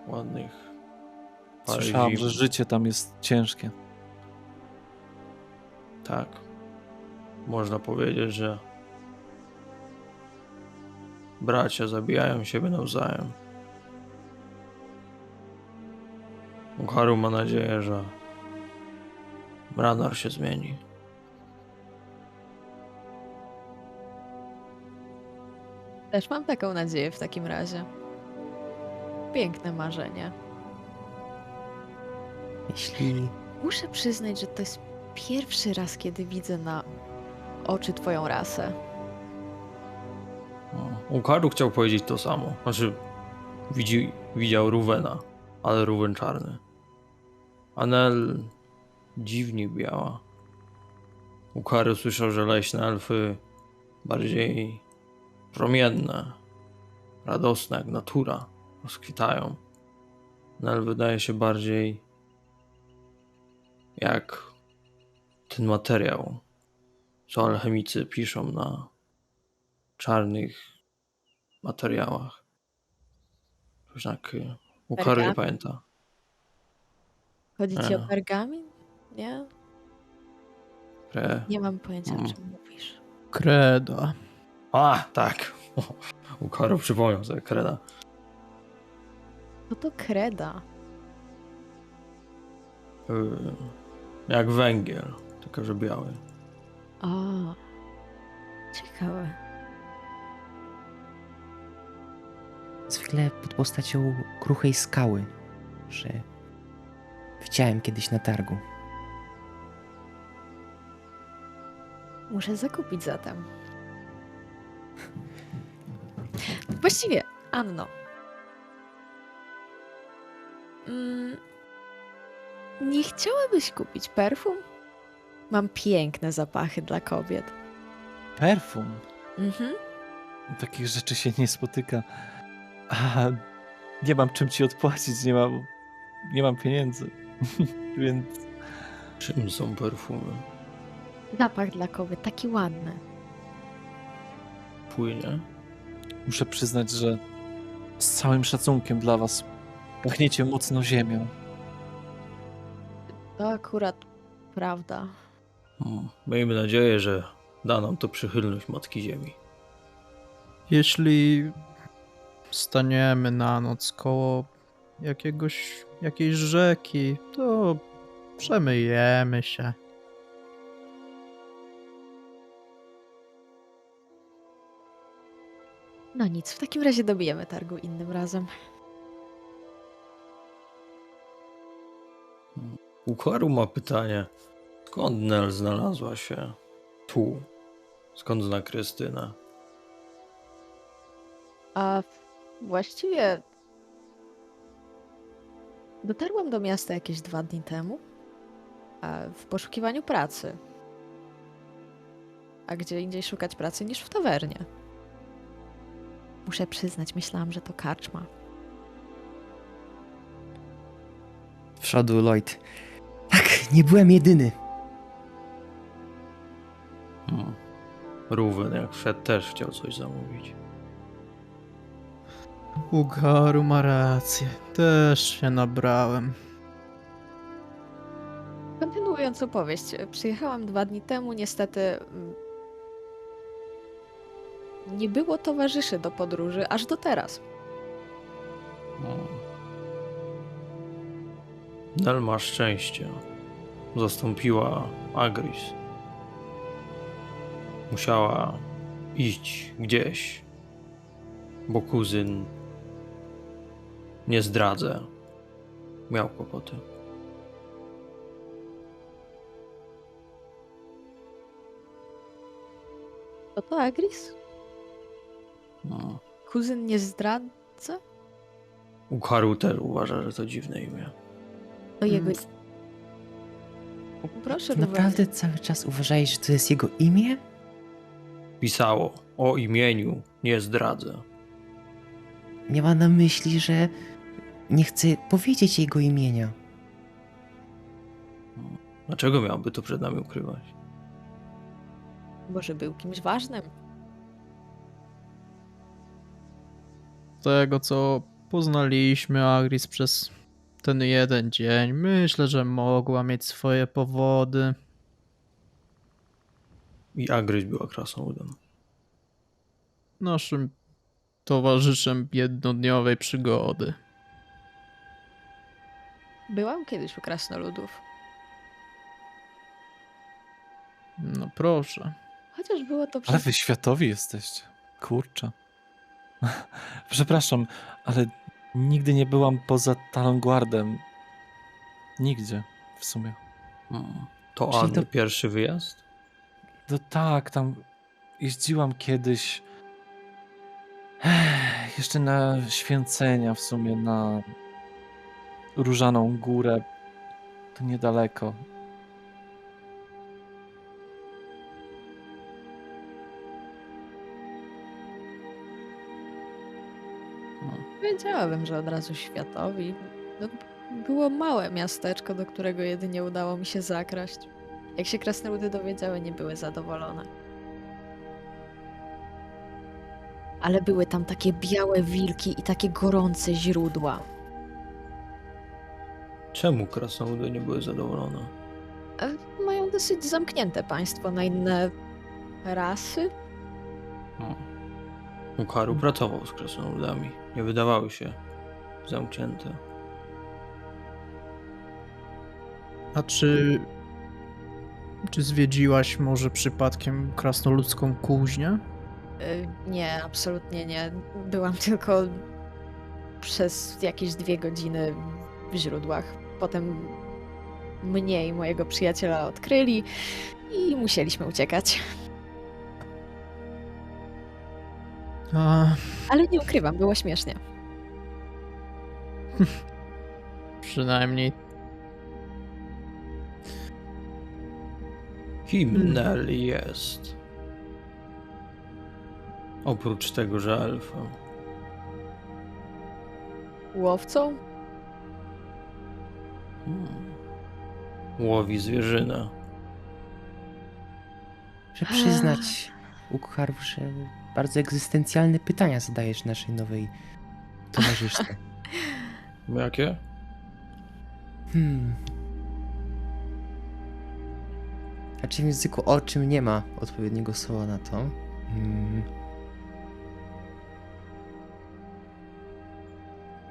F: Ładnych parę
A: Słyszałam,
F: zim.
A: że życie tam jest ciężkie.
F: Tak. Można powiedzieć, że bracia zabijają siebie nawzajem. Ukaru ma nadzieję, że Ranar się zmieni.
D: Też mam taką nadzieję w takim razie. Piękne marzenie.
E: Jeśli
D: Muszę przyznać, że to jest pierwszy raz, kiedy widzę na oczy twoją rasę.
F: Ukaru chciał powiedzieć to samo. Znaczy, widział Ruwena, ale Ruwen czarny. Anel dziwnie biała. Ukaru słyszał, że leśne elfy bardziej promienne, radosne jak natura, rozkwitają. Nel wydaje się bardziej jak ten materiał, co alchemicy piszą na czarnych materiałach. Jednak Ukaru nie
D: Pergamin?
F: pamięta.
D: Chodzi ci o
F: A.
D: pergamin? Nie? Nie mam pojęcia, o czym mówisz.
C: Kreda.
F: A, tak. Ukaru przypomniał sobie kreda.
D: No to kreda.
F: Jak węgiel, tylko że biały.
D: O, ciekawe.
E: Zwykle pod postacią kruchej skały, że widziałem kiedyś na targu.
D: Muszę zakupić zatem. Właściwie, Anno. Nie chciałabyś kupić perfum? Mam piękne zapachy dla kobiet.
A: Perfum.
D: Mhm.
A: Takich rzeczy się nie spotyka. A nie mam czym ci odpłacić, nie mam pieniędzy. Więc
F: Czym są perfumy?
D: Zapach dla kobiet, taki ładny.
F: Płynie?
A: muszę przyznać, że z całym szacunkiem dla was pachniecie mocno ziemią.
D: To akurat prawda.
F: Miejmy nadzieję, że da nam to przychylność Matki Ziemi.
C: Jeśli staniemy na noc koło jakiejś rzeki, to przemyjemy się.
D: No nic, w takim razie dobijemy targu innym razem.
F: Ukłaru ma pytanie. Skąd Nel znalazła się tu? Skąd zna Krystynę?
D: A właściwie dotarłam do miasta jakieś 2 dni temu w poszukiwaniu pracy. A gdzie indziej szukać pracy niż w tawernie? Muszę przyznać, myślałam, że to karczma.
E: W przodu Lloyd. Tak, nie byłem jedyny.
F: Ruwen jak wszedł też chciał coś zamówić.
C: Ugaru ma rację, też się nabrałem.
D: Kontynuując opowieść, przyjechałam 2 dni temu, niestety nie było towarzyszy do podróży aż do teraz.
F: Nel ma szczęście. Zastąpiła Agris. Musiała iść gdzieś, bo kuzyn, nie zdradzę, miał kłopoty.
D: To Agris? Kuzyn nie zdradza?
F: Ukharu też uważa, że to dziwne imię.
D: To jego... Proszę, Ruben.
E: Naprawdę cały czas uważałeś, że to jest jego imię?
F: Pisało o imieniu, nie zdradzę.
E: Miała na myśli, że nie chce powiedzieć jego imienia.
F: Dlaczego miałby to przed nami ukrywać?
D: Może był kimś ważnym.
C: Z tego, co poznaliśmy Agris przez ten jeden dzień, myślę, że mogła mieć swoje powody.
F: I Agris była krasnoludem.
C: Naszym towarzyszem jednodniowej przygody.
D: Byłam kiedyś u krasnoludów.
C: No proszę.
D: Chociaż było to
A: Ale
D: przez...
A: wy światowi jesteście. Kurczę. Przepraszam, ale nigdy nie byłam poza Talonguardem. Nigdzie w sumie.
F: To
E: Czyli
F: Anny
E: to-
F: pierwszy wyjazd?
A: No tak, tam jeździłam kiedyś. Jeszcze na święcenia w sumie, na Różaną Górę. To niedaleko.
D: Wiedziałabym, że od razu światowi. No, było małe miasteczko, do którego jedynie udało mi się zakraść. Jak się krasnoludy dowiedziały, nie były zadowolone. Ale były tam takie białe wilki i takie gorące źródła.
F: Czemu krasnoludy nie były zadowolone?
D: Mają dosyć zamknięte państwo na inne rasy.
F: Ukharu pracował z krasnoludami. Nie wydawały się zamknięte.
C: A czy zwiedziłaś może przypadkiem krasnoludzką kuźnię?
D: Nie, absolutnie nie. Byłam tylko przez jakieś 2 godziny w źródłach. Potem mnie i mojego przyjaciela odkryli i musieliśmy uciekać.
C: A,
D: Ale nie ukrywam, było śmiesznie.
C: przynajmniej
F: Kim Nell jest? Oprócz tego, że elfem.
D: Łowcą?
F: Łowi zwierzynę.
E: Muszę przyznać, Ukharów, że bardzo egzystencjalne pytania zadajesz naszej nowej towarzyszce.
F: Jakie?
E: Znaczy w języku oczym nie ma odpowiedniego słowa na to.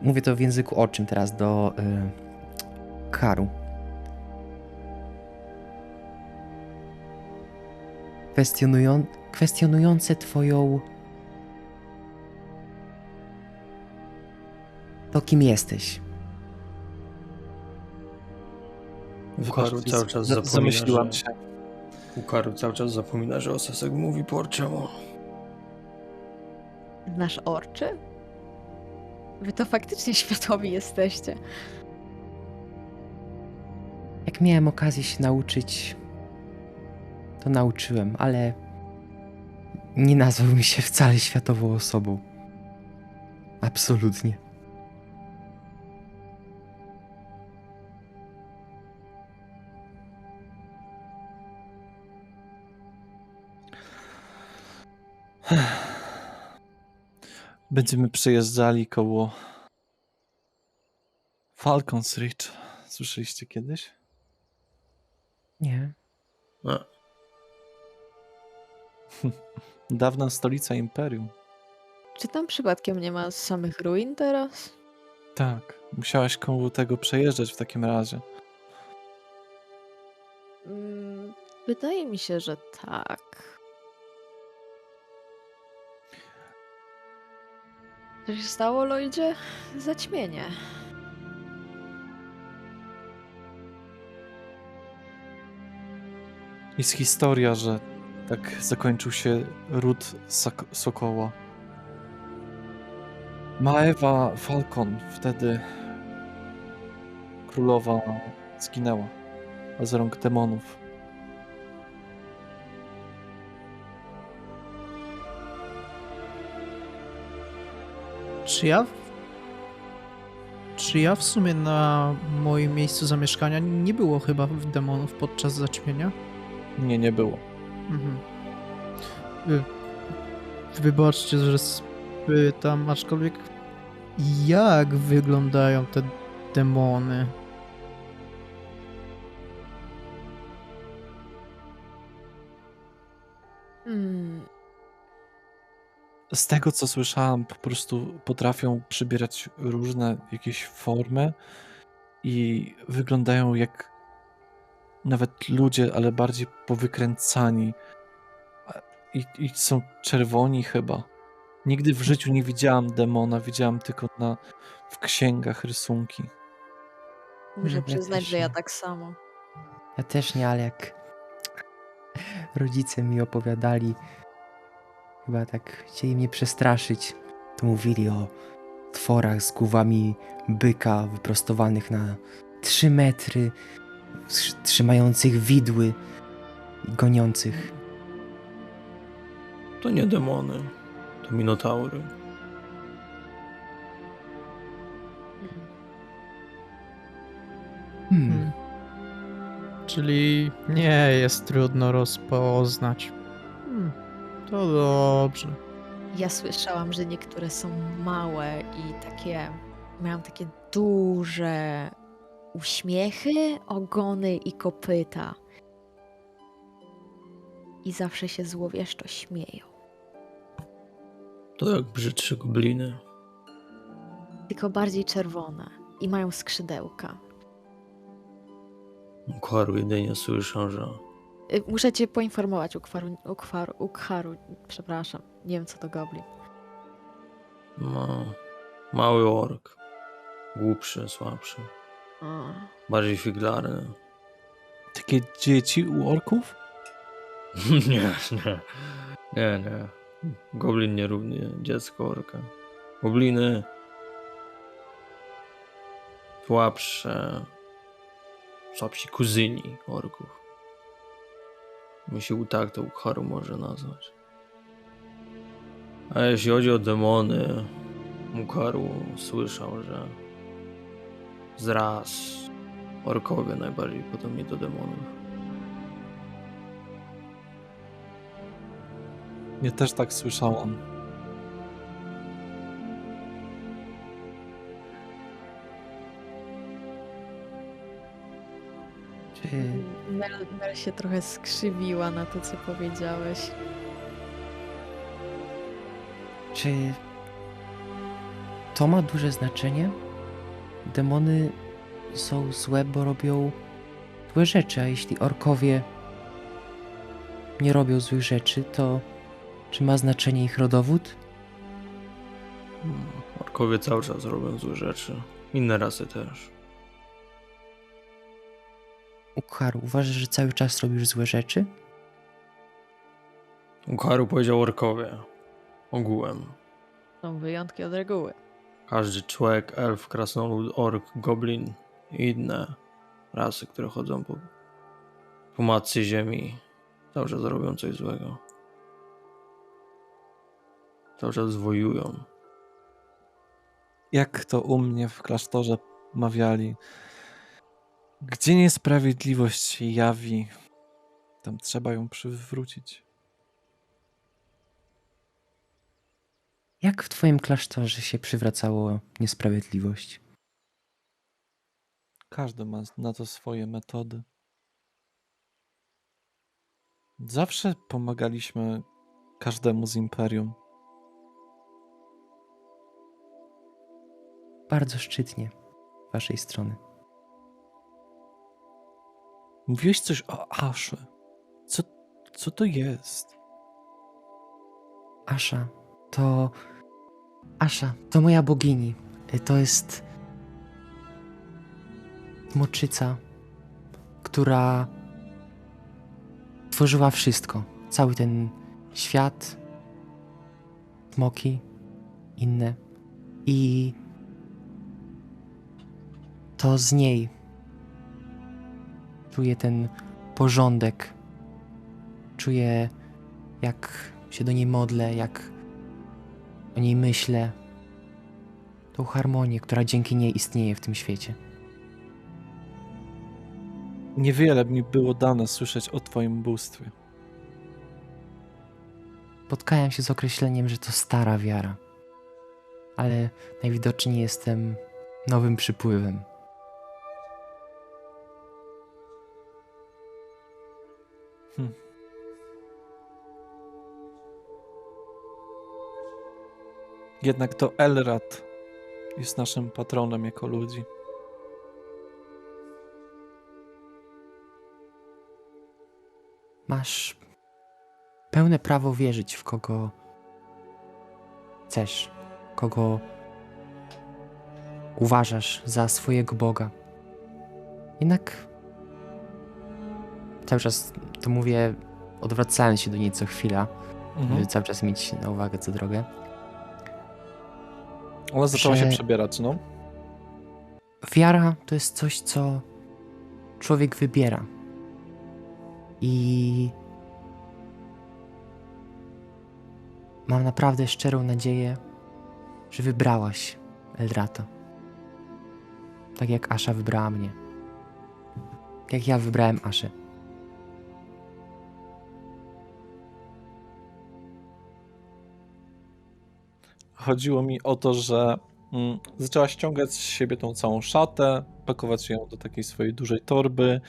E: Mówię to w języku oczym teraz do Karu. Kwestionujące twoją... To kim jesteś.
F: Ukaru cały czas zapomina,
A: Zamyśliłam
F: że...
A: się.
F: Ukaru cały czas zapomina, że Osesek mówi po orczemu.
D: Znasz orczy? Wy to faktycznie światowi jesteście.
E: Jak miałem okazję się nauczyć, to nauczyłem, ale nie nazwałbym się wcale światową osobą. Absolutnie.
A: Będziemy przejeżdżali koło Falcons Ridge. Słyszeliście kiedyś?
E: Nie.
F: No,
A: Dawna stolica Imperium.
D: Czy tam przypadkiem nie ma samych ruin teraz?
A: Tak, musiałaś koło tego przejeżdżać w takim razie.
D: Wydaje mi się, że tak. Co się stało, Lloydzie? Zaćmienie.
A: Jest historia, że tak zakończył się ród Sokoła. Maeva Falcon, wtedy królowa, zginęła z rąk demonów.
C: Czy ja w sumie na moim miejscu zamieszkania nie było chyba demonów podczas zaćmienia?
A: Nie, nie było.
C: Mhm. Wybaczcie, że spytam, aczkolwiek jak wyglądają te demony?
A: Z tego, co słyszałam, po prostu potrafią przybierać różne jakieś formy i wyglądają jak nawet ludzie, ale bardziej powykręcani. I są czerwoni chyba. Nigdy w życiu nie widziałam demona, widziałam tylko w księgach rysunki.
D: Muszę
E: Ja
D: przyznać,
E: też
D: że ja
E: nie.
D: tak samo.
E: Ja też nie, ale jak rodzice mi opowiadali, chyba tak chcieli mnie przestraszyć, to mówili o tworach z głowami byka wyprostowanych na 3 metry, trzymających widły i goniących.
F: to nie demony, to minotaury.
C: Czyli nie jest trudno rozpoznać. To dobrze.
D: Ja słyszałam, że niektóre są małe i mają takie duże uśmiechy, ogony i kopyta. I zawsze się złowieszczo śmieją.
F: To jak brzydsze gobliny.
D: Tylko bardziej czerwone i mają skrzydełka.
F: Ukwaru jedynie słyszę, że
D: Muszę cię poinformować, Ukharu, przepraszam. Nie wiem, co to goblin.
F: ma mały ork. Głupszy, słabszy.
D: O,
F: Bardziej figlarny.
A: Takie dzieci u orków?
F: Nie. Goblin nie równie dziecko orka. Gobliny słabsi kuzyni orków. Myślę, tak to Ukharu może nazwać. A jeśli chodzi o demony, Ukharu słyszał, że z ras orkowie najbardziej podobni do demonów.
A: Ja też tak słyszałam.
E: Czy,
D: Mel się trochę skrzywiła na to, co powiedziałeś.
E: czy to ma duże znaczenie? Demony są złe, bo robią złe rzeczy, a jeśli orkowie nie robią złych rzeczy, to czy ma znaczenie ich rodowód?
F: Orkowie cały czas robią złe rzeczy. Inne rasy też.
E: Ukharu, uważasz, że cały czas robisz złe rzeczy?
F: Ukharu powiedział orkowie. Ogółem.
D: Są wyjątki od reguły.
F: Każdy człowiek, elf, krasnolud, ork, goblin i inne rasy, które chodzą po matce ziemi, cały czas robią coś złego. Cały czas wojują.
A: Jak to u mnie w klasztorze mawiali, gdzie niesprawiedliwość się jawi, tam trzeba ją przywrócić.
E: Jak w twoim klasztorze się przywracało niesprawiedliwość?
A: Każdy ma na to swoje metody. Zawsze pomagaliśmy każdemu z Imperium.
E: Bardzo szczytnie z waszej strony.
A: Mówiłeś coś o Aszy. Co to jest?
E: Asha to moja bogini. To jest moczyca, która tworzyła wszystko. Cały ten świat, smoki, inne. I to z niej czuję ten porządek. Czuję, jak się do niej modlę, jak o niej myślę. Tą harmonię, która dzięki niej istnieje w tym świecie.
A: Niewiele mi było dane słyszeć o twoim bóstwie.
E: Spotkałem się z określeniem, że to stara wiara. Ale najwidoczniej jestem nowym przypływem.
A: Jednak to Elrad jest naszym patronem jako ludzi.
E: Masz pełne prawo wierzyć w kogo chcesz, kogo uważasz za swojego Boga. Jednak cały czas to mówię, odwracając się do niej co chwila, żeby cały czas mieć na uwagę co drogę.
A: Ona zaczęła
E: że-
A: się przebierać, no.
E: Wiara to jest coś, co człowiek wybiera. I mam naprawdę szczerą nadzieję, że wybrałaś Eldrata. Tak jak Asha wybrała mnie. Jak ja wybrałem Aszę.
A: Chodziło mi o to, że zaczęła ściągać z siebie tą całą szatę, pakować ją do takiej swojej dużej torby.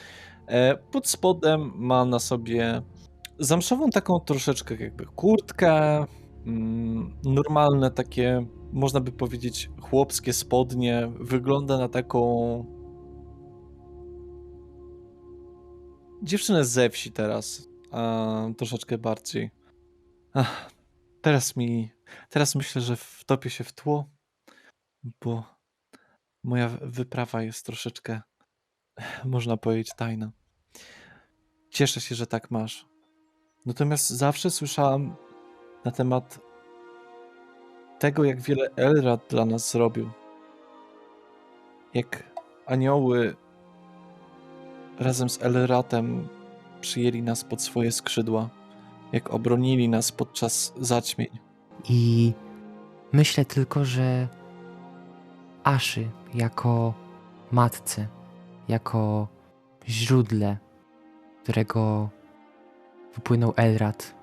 A: Pod spodem ma na sobie zamszową taką troszeczkę jakby kurtkę, normalne takie, można by powiedzieć, chłopskie spodnie. Wygląda na taką dziewczynę ze wsi teraz, troszeczkę bardziej. Ach, teraz myślę, że wtopię się w tło, bo moja wyprawa jest troszeczkę, można powiedzieć, tajna. Cieszę się, że tak masz. Natomiast zawsze słyszałam na temat tego, jak wiele Elrad dla nas zrobił. Jak anioły razem z Elratem przyjęli nas pod swoje skrzydła. Jak obronili nas podczas zaćmień.
E: I myślę tylko, że Aszy jako matce, jako źródle, z którego wypłynął Elrad,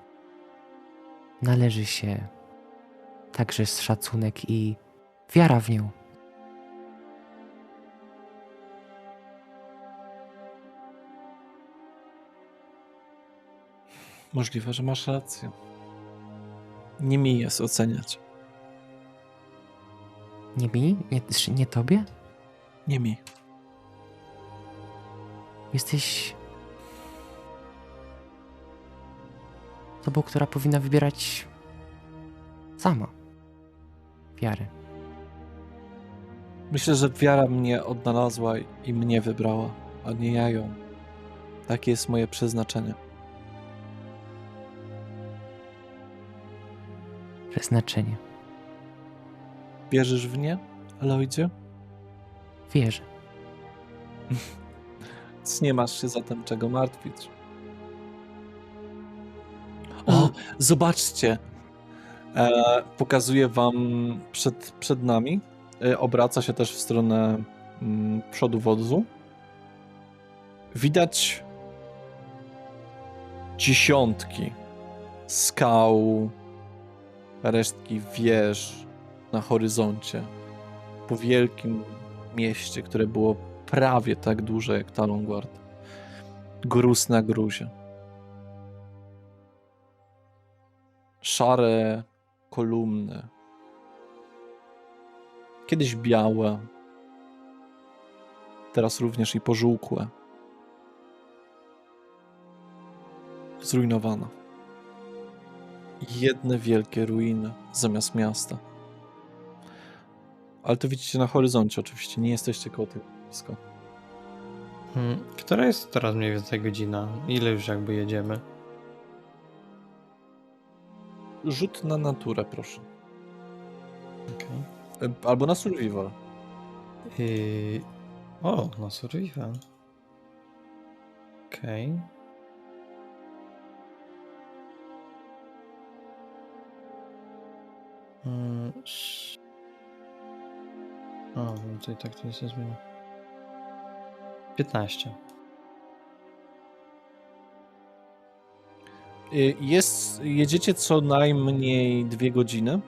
E: należy się także szacunek i wiara w nią.
A: Możliwe, że masz rację. Nie mi jest oceniać.
E: Nie mi? Nie tobie?
A: Nie mi.
E: Jesteś osobą, która powinna wybierać sama wiarę.
A: Myślę, że wiara mnie odnalazła i mnie wybrała, a nie ja ją. Takie jest moje przeznaczenie.
E: Przeznaczenie.
A: Wierzysz w nie, Aloydzie?
E: Wierzę.
A: Więc nie masz się zatem czego martwić. O, zobaczcie! Pokazuję wam przed nami. Obraca się też w stronę przodu wozu. Widać dziesiątki skał, resztki wież na horyzoncie. Po wielkim mieście, które było prawie tak duże jak Talonguard. Gruz na gruzie. Szare kolumny. Kiedyś białe. Teraz również i pożółkłe. Zrujnowane. I jedne wielkie ruiny zamiast miasta. Ale to widzicie na horyzoncie oczywiście, nie jesteście koło tego blisko.
B: Która jest teraz mniej więcej godzina? Ile już jakby jedziemy?
A: Rzut na naturę, proszę.
B: Okej.
A: Albo na survival.
B: O, na survival. Okej. O, no to i tak to nic nie zmieni. 15.
A: Jedziecie co najmniej 2 godziny.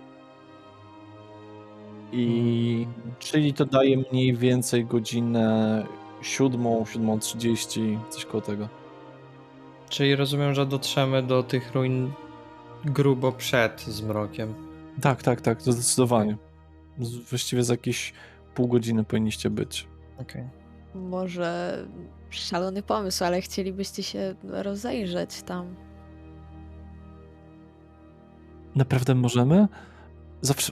A: Czyli to daje mniej więcej godzinę 7:30, coś koło tego.
B: Czyli rozumiem, że dotrzemy do tych ruin grubo przed zmrokiem.
A: Tak, to zdecydowanie. Właściwie za jakieś pół godziny powinniście być.
B: Okej.
D: Może szalony pomysł, ale chcielibyście się rozejrzeć tam.
A: Naprawdę możemy?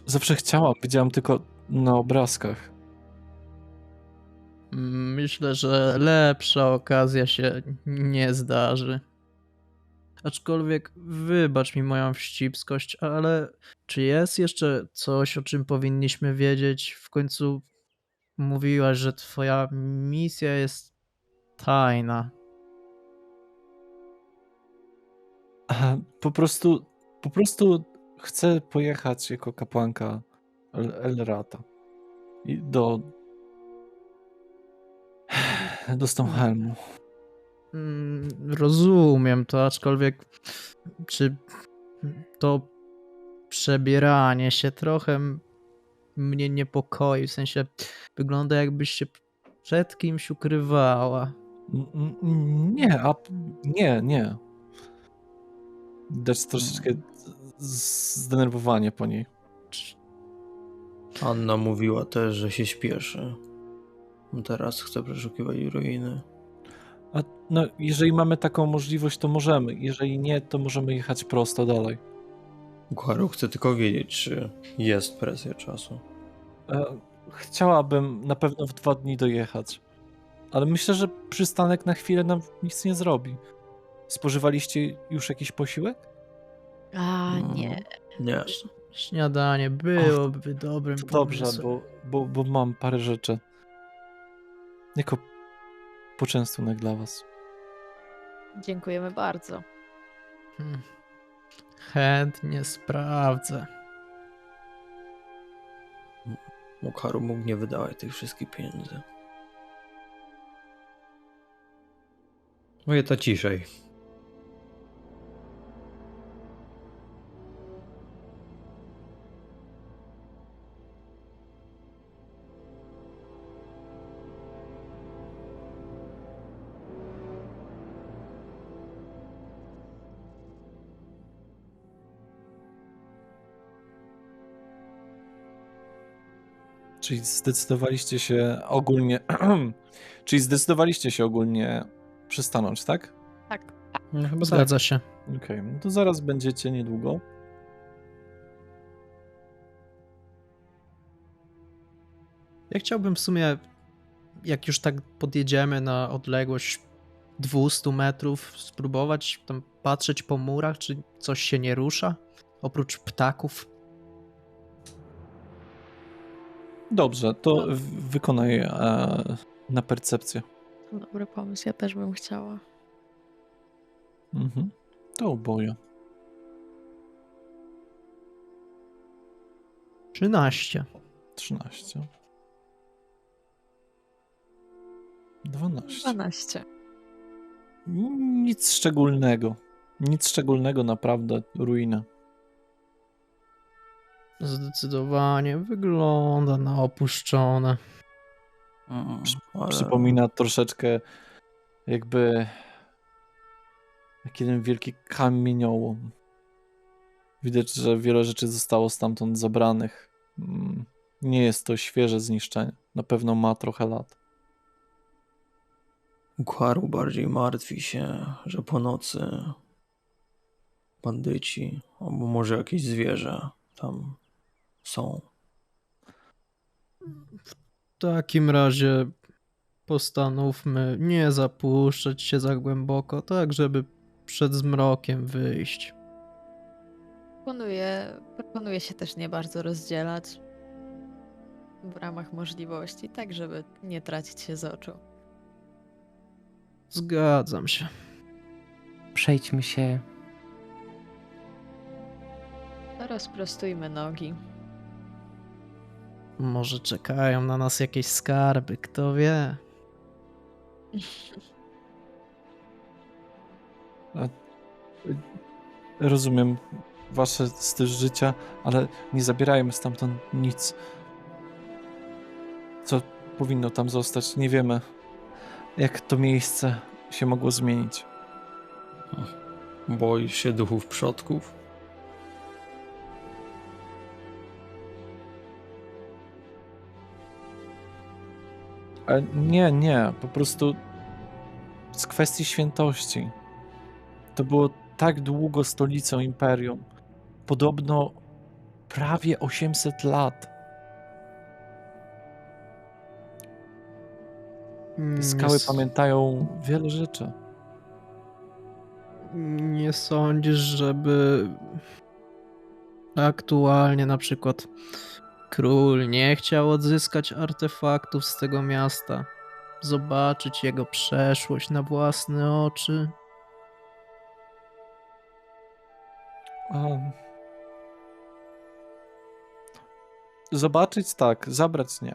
A: Zawsze chciałam, widziałam tylko na obrazkach.
C: Myślę, że lepsza okazja się nie zdarzy. Aczkolwiek wybacz mi moją wścibskość, ale czy jest jeszcze coś, o czym powinniśmy wiedzieć? W końcu mówiłaś, że twoja misja jest tajna.
A: Po prostu chcę pojechać jako kapłanka Elrata i do Stonehelmu.
C: Rozumiem to, aczkolwiek czy to przebieranie się trochę mnie niepokoi, w sensie wygląda jakbyś się przed kimś ukrywała.
A: Nie. Dać troszeczkę zdenerwowanie po niej.
F: Anna mówiła też, że się śpieszy. Teraz chce przeszukiwać ruiny.
A: A no, jeżeli mamy taką możliwość, to możemy. Jeżeli nie, to możemy jechać prosto dalej.
F: Ukharu chce tylko wiedzieć, czy jest presja czasu.
A: Chciałabym na pewno w 2 dni dojechać. Ale myślę, że przystanek na chwilę nam nic nie zrobi. Spożywaliście już jakiś posiłek?
D: A nie.
F: Nie.
C: Śniadanie byłoby dobrym
A: To dobrze,
C: pomysłem.
A: bo mam parę rzeczy. Jako poczęstunek dla was.
D: Dziękujemy bardzo.
C: Hmm. Chętnie sprawdzę.
F: Ukharu mógł nie wydawać tych wszystkich pieniędzy.
B: Mówię to ciszej.
A: Czyli zdecydowaliście się ogólnie... Czyli zdecydowaliście się ogólnie przystanąć, tak?
D: Tak.
B: No, chyba tak.
C: Zgadza się.
A: Okej, no to zaraz będziecie niedługo.
C: Ja chciałbym w sumie, jak już tak podjedziemy na odległość 200 metrów, spróbować tam patrzeć po murach, czy coś się nie rusza, oprócz ptaków.
A: Dobrze, to wykonaj na percepcję.
D: Dobry pomysł, ja też bym chciała.
A: Mhm. To oboje.
C: 13.
A: 13. 12.
D: 12.
A: Nic szczególnego. Nic szczególnego, naprawdę. Ruina.
C: Zdecydowanie wygląda na opuszczone.
F: Ale
A: Przypomina troszeczkę jakby jak jeden wielki kamieniołom. Widać, że wiele rzeczy zostało stamtąd zabranych. Nie jest to świeże zniszczenie. Na pewno ma trochę lat.
F: Ukharu bardziej martwi się, że po nocy bandyci, albo może jakieś zwierzę tam są.
C: W takim razie postanówmy nie zapuszczać się za głęboko, tak żeby przed zmrokiem wyjść.
D: Proponuję się też nie bardzo rozdzielać w ramach możliwości, tak żeby nie tracić się z oczu.
C: Zgadzam się.
E: Przejdźmy się.
D: To rozprostujmy nogi.
C: Może czekają na nas jakieś skarby, kto wie.
A: Rozumiem wasze styl życia, ale nie zabierajmy stamtąd nic. Co powinno tam zostać, nie wiemy. Jak to miejsce się mogło zmienić.
F: Boisz się duchów przodków?
A: Ale nie, po prostu z kwestii świętości. To było tak długo stolicą imperium. Podobno prawie 800 lat. Te skały pamiętają wiele rzeczy.
C: Nie sądzisz, żeby aktualnie na przykład król nie chciał odzyskać artefaktów z tego miasta? Zobaczyć jego przeszłość na własne oczy?
A: Zobaczyć tak, zabrać nie.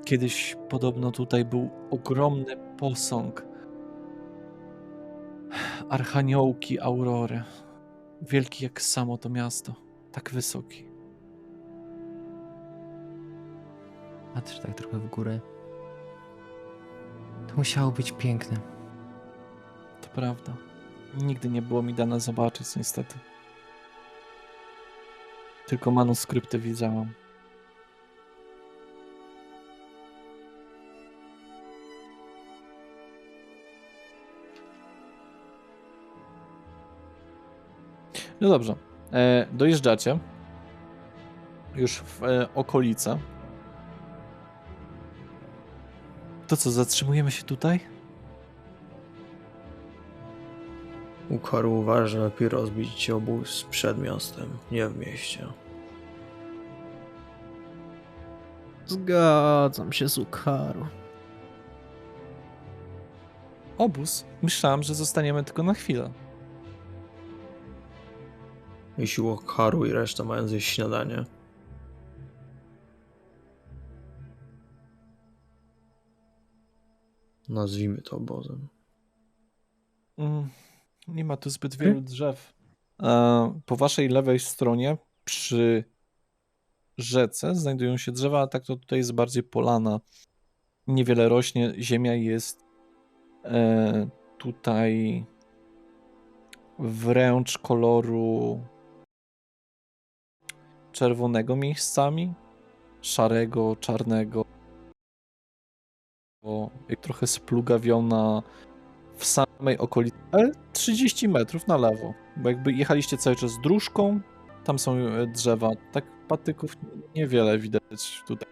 A: Kiedyś podobno tutaj był ogromny posąg Archaniołki Aurory. Wielki jak samo to miasto. Tak wysoki.
E: Patrz tak trochę w górę. To musiało być piękne.
A: To prawda. Nigdy nie było mi dane zobaczyć, niestety. Tylko manuskrypty widziałam. No dobrze. Dojeżdżacie już w okolice. To co, zatrzymujemy się tutaj?
F: Ukar uważa, że lepiej rozbić obóz przed miastem, nie w mieście.
C: Zgadzam się z Ukharu.
A: Obóz? Myślałem, że zostaniemy tylko na chwilę.
F: Jeśli Ukaru i reszta mają zjeść śniadanie, nazwijmy to obozem.
A: Nie ma tu zbyt wielu drzew. Po waszej lewej stronie przy rzece znajdują się drzewa, a tak to tutaj jest bardziej polana. Niewiele rośnie, ziemia jest tutaj wręcz koloru czerwonego miejscami, szarego, czarnego, jak trochę splugawiona w samej okolicy, ale 30 metrów na lewo, bo jakby jechaliście cały czas dróżką, tam są drzewa, tak patyków niewiele widać tutaj.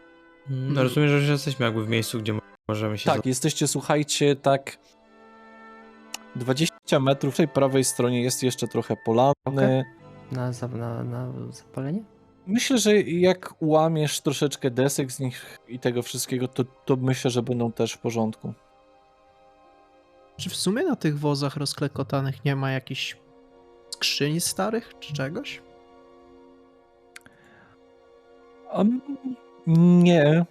F: No rozumiem, że już jesteśmy jakby w miejscu, gdzie możemy się...
A: Tak, jesteście, słuchajcie, tak 20 metrów, w tej prawej stronie jest jeszcze trochę polany.
E: Okej. Na zapalenie?
A: Myślę, że jak ułamiesz troszeczkę desek z nich i tego wszystkiego, to myślę, że będą też w porządku.
C: Czy w sumie na tych wozach rozklekotanych nie ma jakichś skrzyni starych czy czegoś?
A: Nie.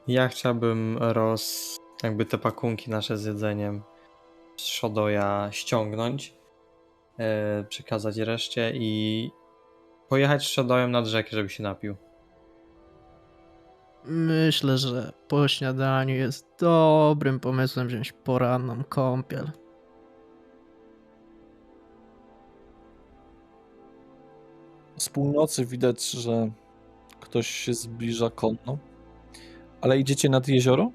B: Ja chciałbym jakby te pakunki nasze z jedzeniem z Shodoya ściągnąć, przekazać reszcie i pojechać z Shodoyem nad rzekę, żeby się napił.
C: Myślę, że po śniadaniu jest dobrym pomysłem wziąć poranną kąpiel.
A: Z północy widać, że ktoś się zbliża konno. Ale idziecie nad jezioro?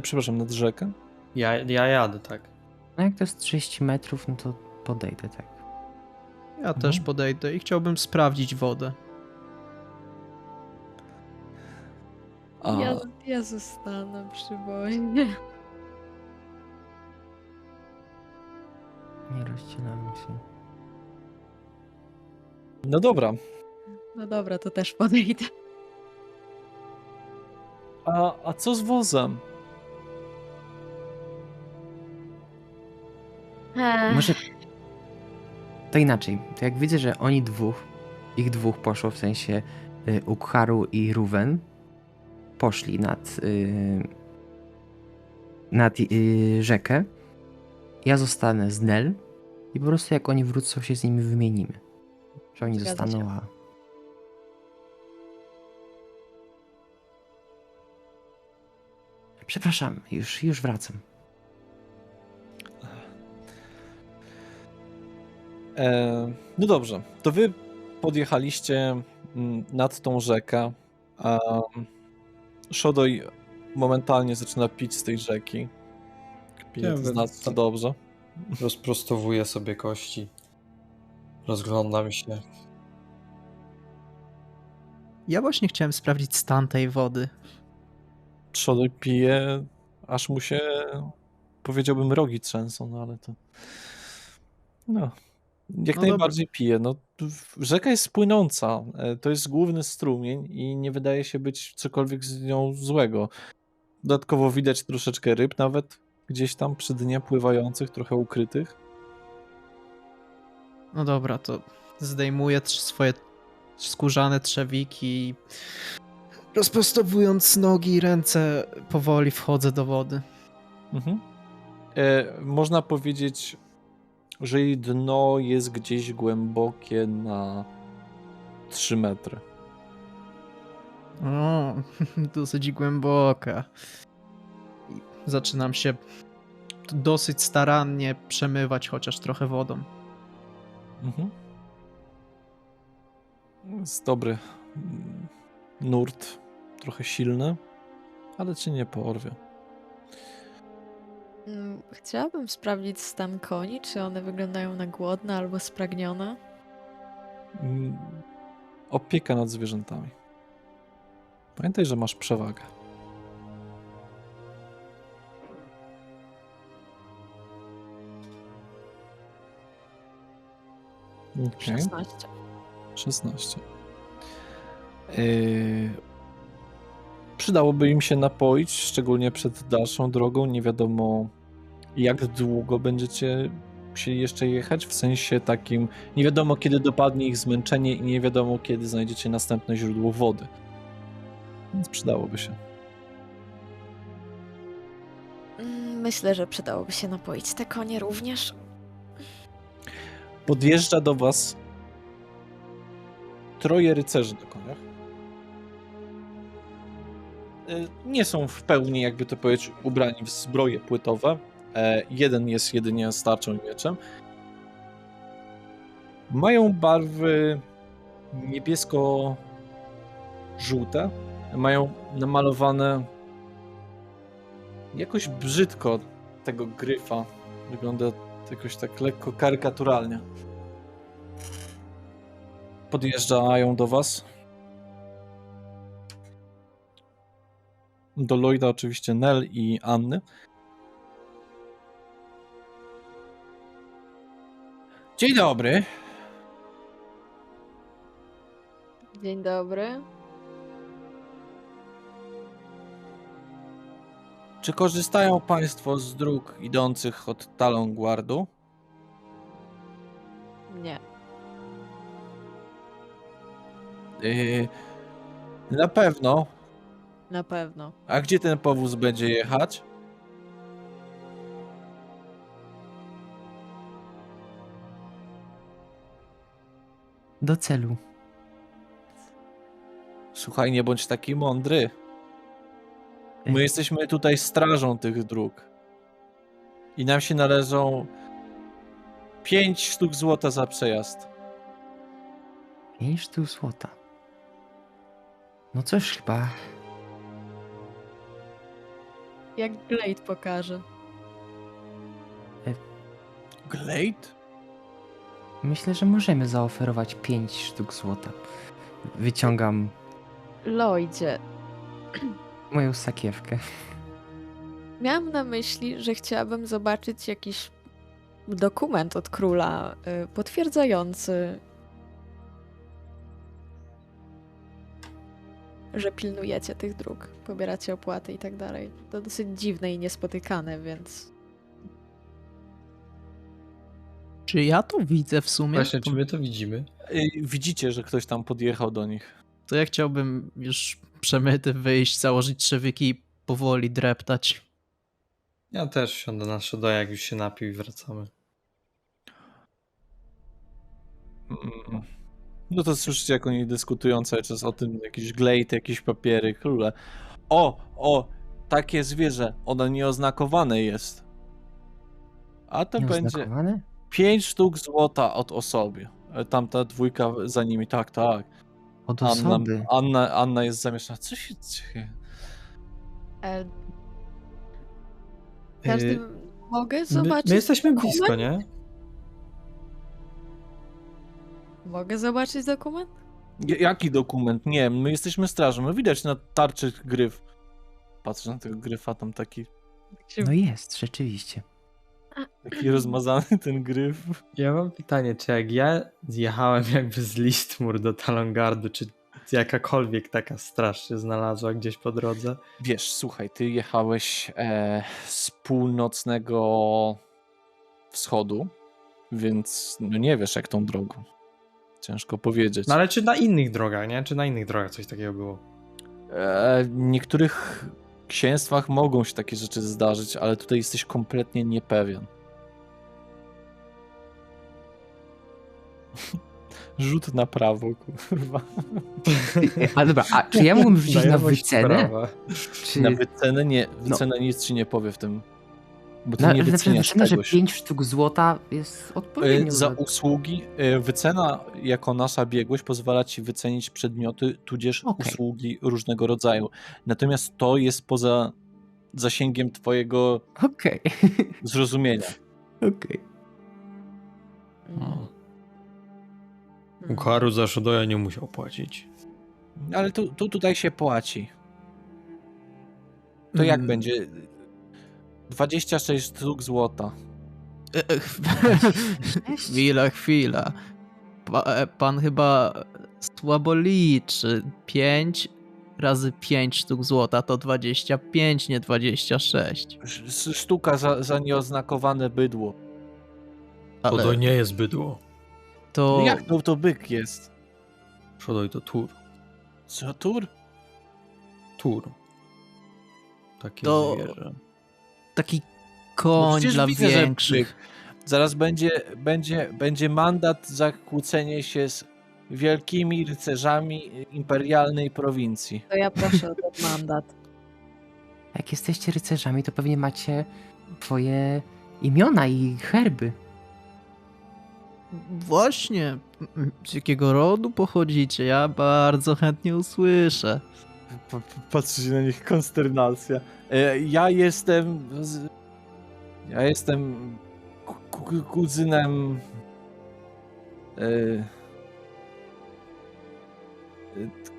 A: Przepraszam, nad rzekę?
B: Ja jadę, tak.
E: No jak to jest 30 metrów, no to podejdę, tak.
C: Ja też podejdę i chciałbym sprawdzić wodę.
A: A,
D: Ja zostanę przy wozie.
E: Nie rozdzielamy się.
A: no dobra.
D: No dobra, to też podejdę.
A: A co z wozem?
E: Może to inaczej. To jak widzę, że ich dwóch poszło, w sensie Ukharu i Ruven, poszli nad rzekę, ja zostanę z Nel i po prostu jak oni wrócą, się z nimi wymienimy. Że oni
D: Zgadza
E: zostaną,
D: się.
E: a... Przepraszam, już wracam.
A: No dobrze, to wy podjechaliście nad tą rzekę, a Shodoy momentalnie zaczyna pić z tej rzeki. Pije
B: Ja
A: to
B: bym
A: znaczy
B: tak-
A: dobrze.
B: Rozprostowuję sobie kości. Rozglądam się.
C: Ja właśnie chciałem sprawdzić stan tej wody.
A: Shodoy pije, aż mu się, powiedziałbym, rogi trzęsą, no ale to... No, jak
C: No
A: najbardziej pije. No, rzeka jest płynąca, to jest główny strumień i nie wydaje się być cokolwiek z nią złego. Dodatkowo widać troszeczkę ryb nawet gdzieś tam przy dnie pływających, trochę ukrytych.
C: No dobra, to zdejmuję swoje skórzane trzewiki i rozprostowując nogi i ręce powoli wchodzę do wody.
A: Mhm. Można powiedzieć, że jej dno jest gdzieś głębokie na 3 metry.
C: O, dosyć głęboka. I zaczynam się dosyć starannie przemywać chociaż trochę wodą.
A: Mhm. Jest dobry nurt, trochę silny, ale cię nie porwie.
D: Chciałabym sprawdzić stan koni, czy one wyglądają na głodne albo spragnione.
A: Mm, Opieka nad zwierzętami. Pamiętaj, że masz przewagę. Okay.
D: 16.
A: 16. Przydałoby im się napoić, szczególnie przed dalszą drogą. Nie wiadomo, jak długo będziecie musieli jeszcze jechać, w sensie takim, nie wiadomo, kiedy dopadnie ich zmęczenie i nie wiadomo, kiedy znajdziecie następne źródło wody. Więc przydałoby się.
D: Myślę, że przydałoby się napoić te konie również.
A: Podjeżdża do was 3 rycerzy na koniach. Nie są w pełni, jakby to powiedzieć, ubrani w zbroje płytowe. Jeden jest jedynie z tarczą i mieczem. Mają barwy niebiesko-żółte. Mają namalowane jakoś brzydko tego gryfa. Wygląda jakoś tak lekko karykaturalnie. Podjeżdżają do was. Do Lloyda oczywiście Nell i Anny. Dzień dobry.
D: Dzień dobry.
A: Czy korzystają państwo z dróg idących od Talonguardu?
D: Nie.
A: Na pewno.
D: Na pewno.
A: A gdzie ten powóz będzie jechać?
E: Do celu.
A: Słuchaj, nie bądź taki mądry. My jesteśmy tutaj strażą tych dróg. I nam się należą 5 sztuk złota za przejazd.
E: 5 sztuk złota. No cóż, chyba
D: Jak Glade pokaże.
A: Glade?
E: myślę, że możemy zaoferować 5 sztuk złota. Wyciągam
D: Lloydzie,
E: moją sakiewkę.
D: miałam na myśli, że chciałabym zobaczyć jakiś dokument od króla potwierdzający, że pilnujecie tych dróg, pobieracie opłaty i tak dalej. To dosyć dziwne i niespotykane, więc
C: Czy ja to widzę w sumie?
B: Właśnie, czy my to widzimy?
A: Widzicie, że ktoś tam podjechał do nich.
C: To ja chciałbym już przemyty wyjść, założyć trzewyki i powoli dreptać.
B: Ja też wsiądę na Shadow, jak już się napił i wracamy.
A: Mm. No to słyszycie, jak oni dyskutują cały czas o tym, jakiś Glade, jakieś papiery, króle. O, takie zwierzę, ono nieoznakowane jest. A to będzie
E: Nieoznakowane?
A: 5 sztuk złota od osoby. Tamta dwójka za nimi, tak.
E: Od osoby.
A: Anna jest zamieszana. Co się dzieje?
D: e, każdy mogę
B: My
D: zobaczyć
B: jesteśmy
D: dokument?
B: blisko, nie?
D: Mogę zobaczyć dokument?
A: Jaki dokument? Nie, my jesteśmy strażą. My widać na tarczy gryf. Patrzę na tego gryfa, tam taki
E: No jest, rzeczywiście.
A: rozmazany ten gryf.
B: Ja mam pytanie, czy jak ja zjechałem jakby z Listmur do Talongardu, czy jakakolwiek taka straż się znalazła gdzieś po drodze?
A: Wiesz, słuchaj, ty jechałeś z północnego wschodu, więc no nie wiesz, jak tą drogą. Ciężko powiedzieć.
B: No ale czy na innych drogach, nie? Czy na innych drogach coś takiego było?
A: W niektórych księstwach mogą się takie rzeczy zdarzyć, ale tutaj jesteś kompletnie niepewien. Rzut na prawo, kurwa.
E: A dobra, a czy ja mógłbym rzucić na
B: Znajomość
E: wycenę?
B: prawa.
E: Czy...
A: Na wycenę nie, wycena nic ci nie powie w tym. Bo ty nie
E: Znaczy,
A: wyceniasz
E: wycena, że
A: czegoś.
E: 5 sztuk złota jest odpowiednio.
A: Za usługi, wycena jako nasza biegłość pozwala ci wycenić przedmioty, tudzież
E: Okej.
A: usługi różnego rodzaju. Natomiast to jest poza zasięgiem twojego
E: Okej.
A: zrozumienia.
E: Okej.
D: Mm.
F: Ukharu za Shodoya nie musiał płacić.
A: Ale tutaj się płaci. To jak będzie? 26 sztuk złota.
C: Chwila. Pan chyba słabo liczy. 5 razy 5 sztuk złota to 25, nie 26.
A: Sztuka za nieoznakowane bydło.
C: Ale
F: Shodoy nie jest bydło.
C: to...
A: Jak to byk jest?
F: Shodoy to tur.
A: Co tur?
F: Tur. Takie
C: To-
F: zwierzę.
C: taki
A: No
C: koń
A: przecież
C: dla
A: widzę, że
C: większych.
A: byk. Zaraz będzie mandat za kłócenie się z wielkimi rycerzami imperialnej prowincji.
D: To ja proszę o ten mandat.
E: Jak jesteście rycerzami, to pewnie macie twoje imiona i herby.
C: Właśnie, z jakiego rodu pochodzicie? Ja bardzo chętnie usłyszę.
A: Patrzy na nich konsternacja. Ja jestem kuzynem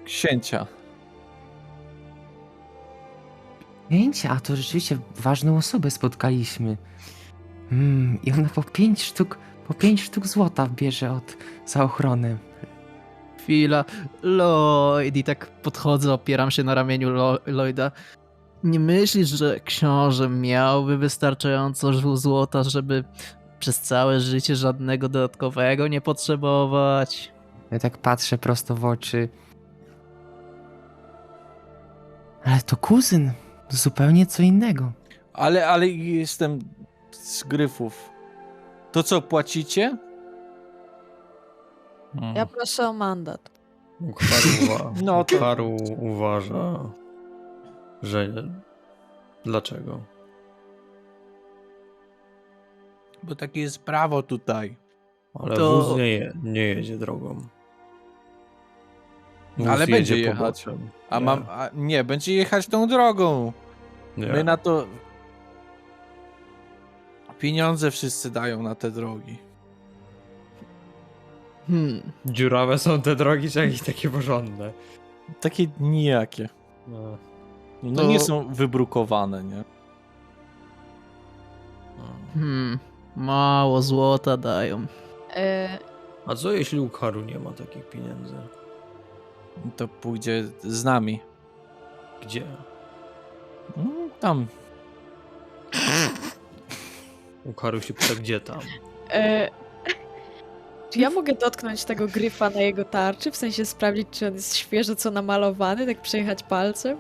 A: księcia.
E: Pięć? A to rzeczywiście ważną osobę spotkaliśmy. I ona po 5 sztuk złota bierze za ochronę.
C: Chwila, Lloyd, i tak podchodzę, opieram się na ramieniu Lloyda. Nie myślisz, że książę miałby wystarczająco złota, żeby przez całe życie żadnego dodatkowego nie potrzebować?
E: Ja tak patrzę prosto w oczy. Ale to kuzyn. To zupełnie co innego.
A: Ale jestem z Gryfów. To co, płacicie?
D: Ja proszę o mandat.
A: No to-
F: Ukharu uważa, że... Dlaczego?
A: Bo takie jest prawo tutaj.
F: Ale
C: To-
F: wóz nie jedzie drogą. Wóz
A: Ale będzie
F: jedzie
A: jechać.
F: poboczem.
A: Nie, będzie jechać tą drogą.
F: Nie.
A: My na to pieniądze wszyscy dają na te drogi.
B: Dziurawe są te drogi, czy jakieś takie porządne?
A: Takie nijakie.
B: No.
A: No
C: To-
A: nie są wybrukowane, nie?
C: Mało złota dają.
F: A co jeśli Ukharu nie ma takich pieniędzy?
A: To pójdzie z nami.
F: Gdzie?
A: Tam.
F: Ukharu się pyta, gdzie tam?
D: Czy ja mogę dotknąć tego gryfa na jego tarczy? W sensie sprawdzić, czy on jest świeżo co namalowany? Tak przejechać palcem?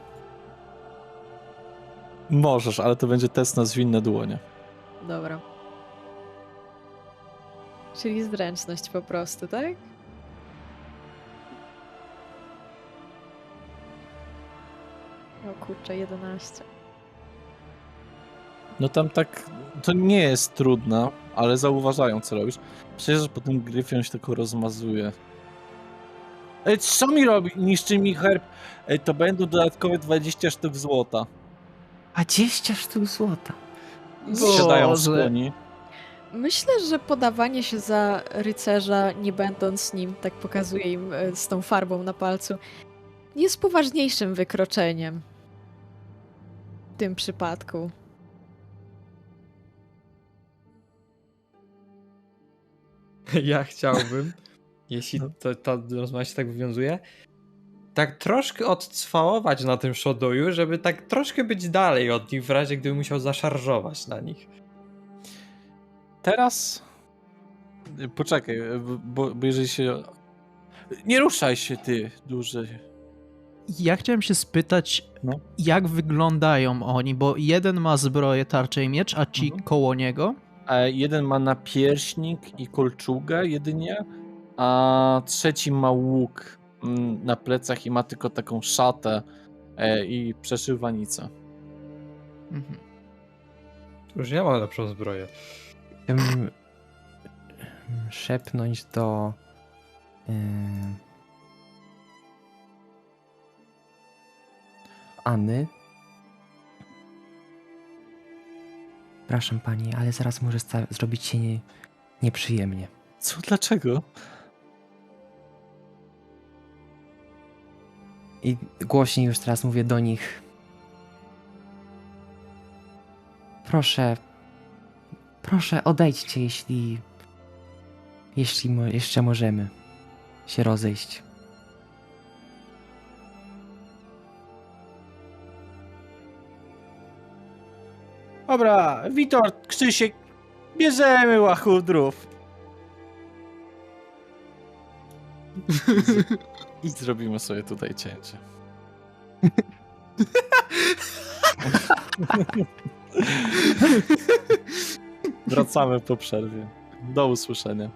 A: Możesz, ale to będzie test na zwinne dłonie.
D: Dobra. Czyli zręczność po prostu, tak? O kurczę, 11.
A: No tam tak, to nie jest trudne, ale zauważają co robisz. Przecież po tym gryfie on się tylko rozmazuje. Ej, co mi robi? Niszczy mi herb. Ej, to będą dodatkowe 20 sztuk złota.
E: 20 sztuk złota.
A: Siadają z
C: Boże.
A: koni.
D: Myślę, że podawanie się za rycerza, nie będąc nim, tak pokazuje im z tą farbą na palcu, jest poważniejszym wykroczeniem. W tym przypadku.
B: Ja chciałbym, jeśli ta rozmowa się tak wywiązuje, tak troszkę odcwałować na tym Shodoyu, żeby tak troszkę być dalej od nich w razie, gdyby musiał zaszarżować na nich.
A: Teraz... Poczekaj, bo jeżeli się... Nie ruszaj się ty, duży.
C: Ja chciałem się spytać,
A: No.
C: jak wyglądają oni, bo jeden ma zbroję, tarczę i miecz, a ci
A: Mhm.
C: koło niego?
A: Jeden ma napierśnik i kolczugę jedynie, a trzeci ma łuk na plecach i ma tylko taką szatę i przeszywanicę.
C: Mhm.
B: Już nie ma lepszą zbroję.
E: Chciałbym szepnąć do Anny. Przepraszam pani, ale zaraz może zrobić się nieprzyjemnie.
A: Co, dlaczego?
E: I głośniej już teraz mówię do nich. Proszę odejdźcie, jeśli jeszcze możemy się rozejść.
G: Dobra, Witold, Krzysiek, bierzemy łachudrów.
A: I zrobimy sobie tutaj cięcie. Wracamy po przerwie. Do usłyszenia.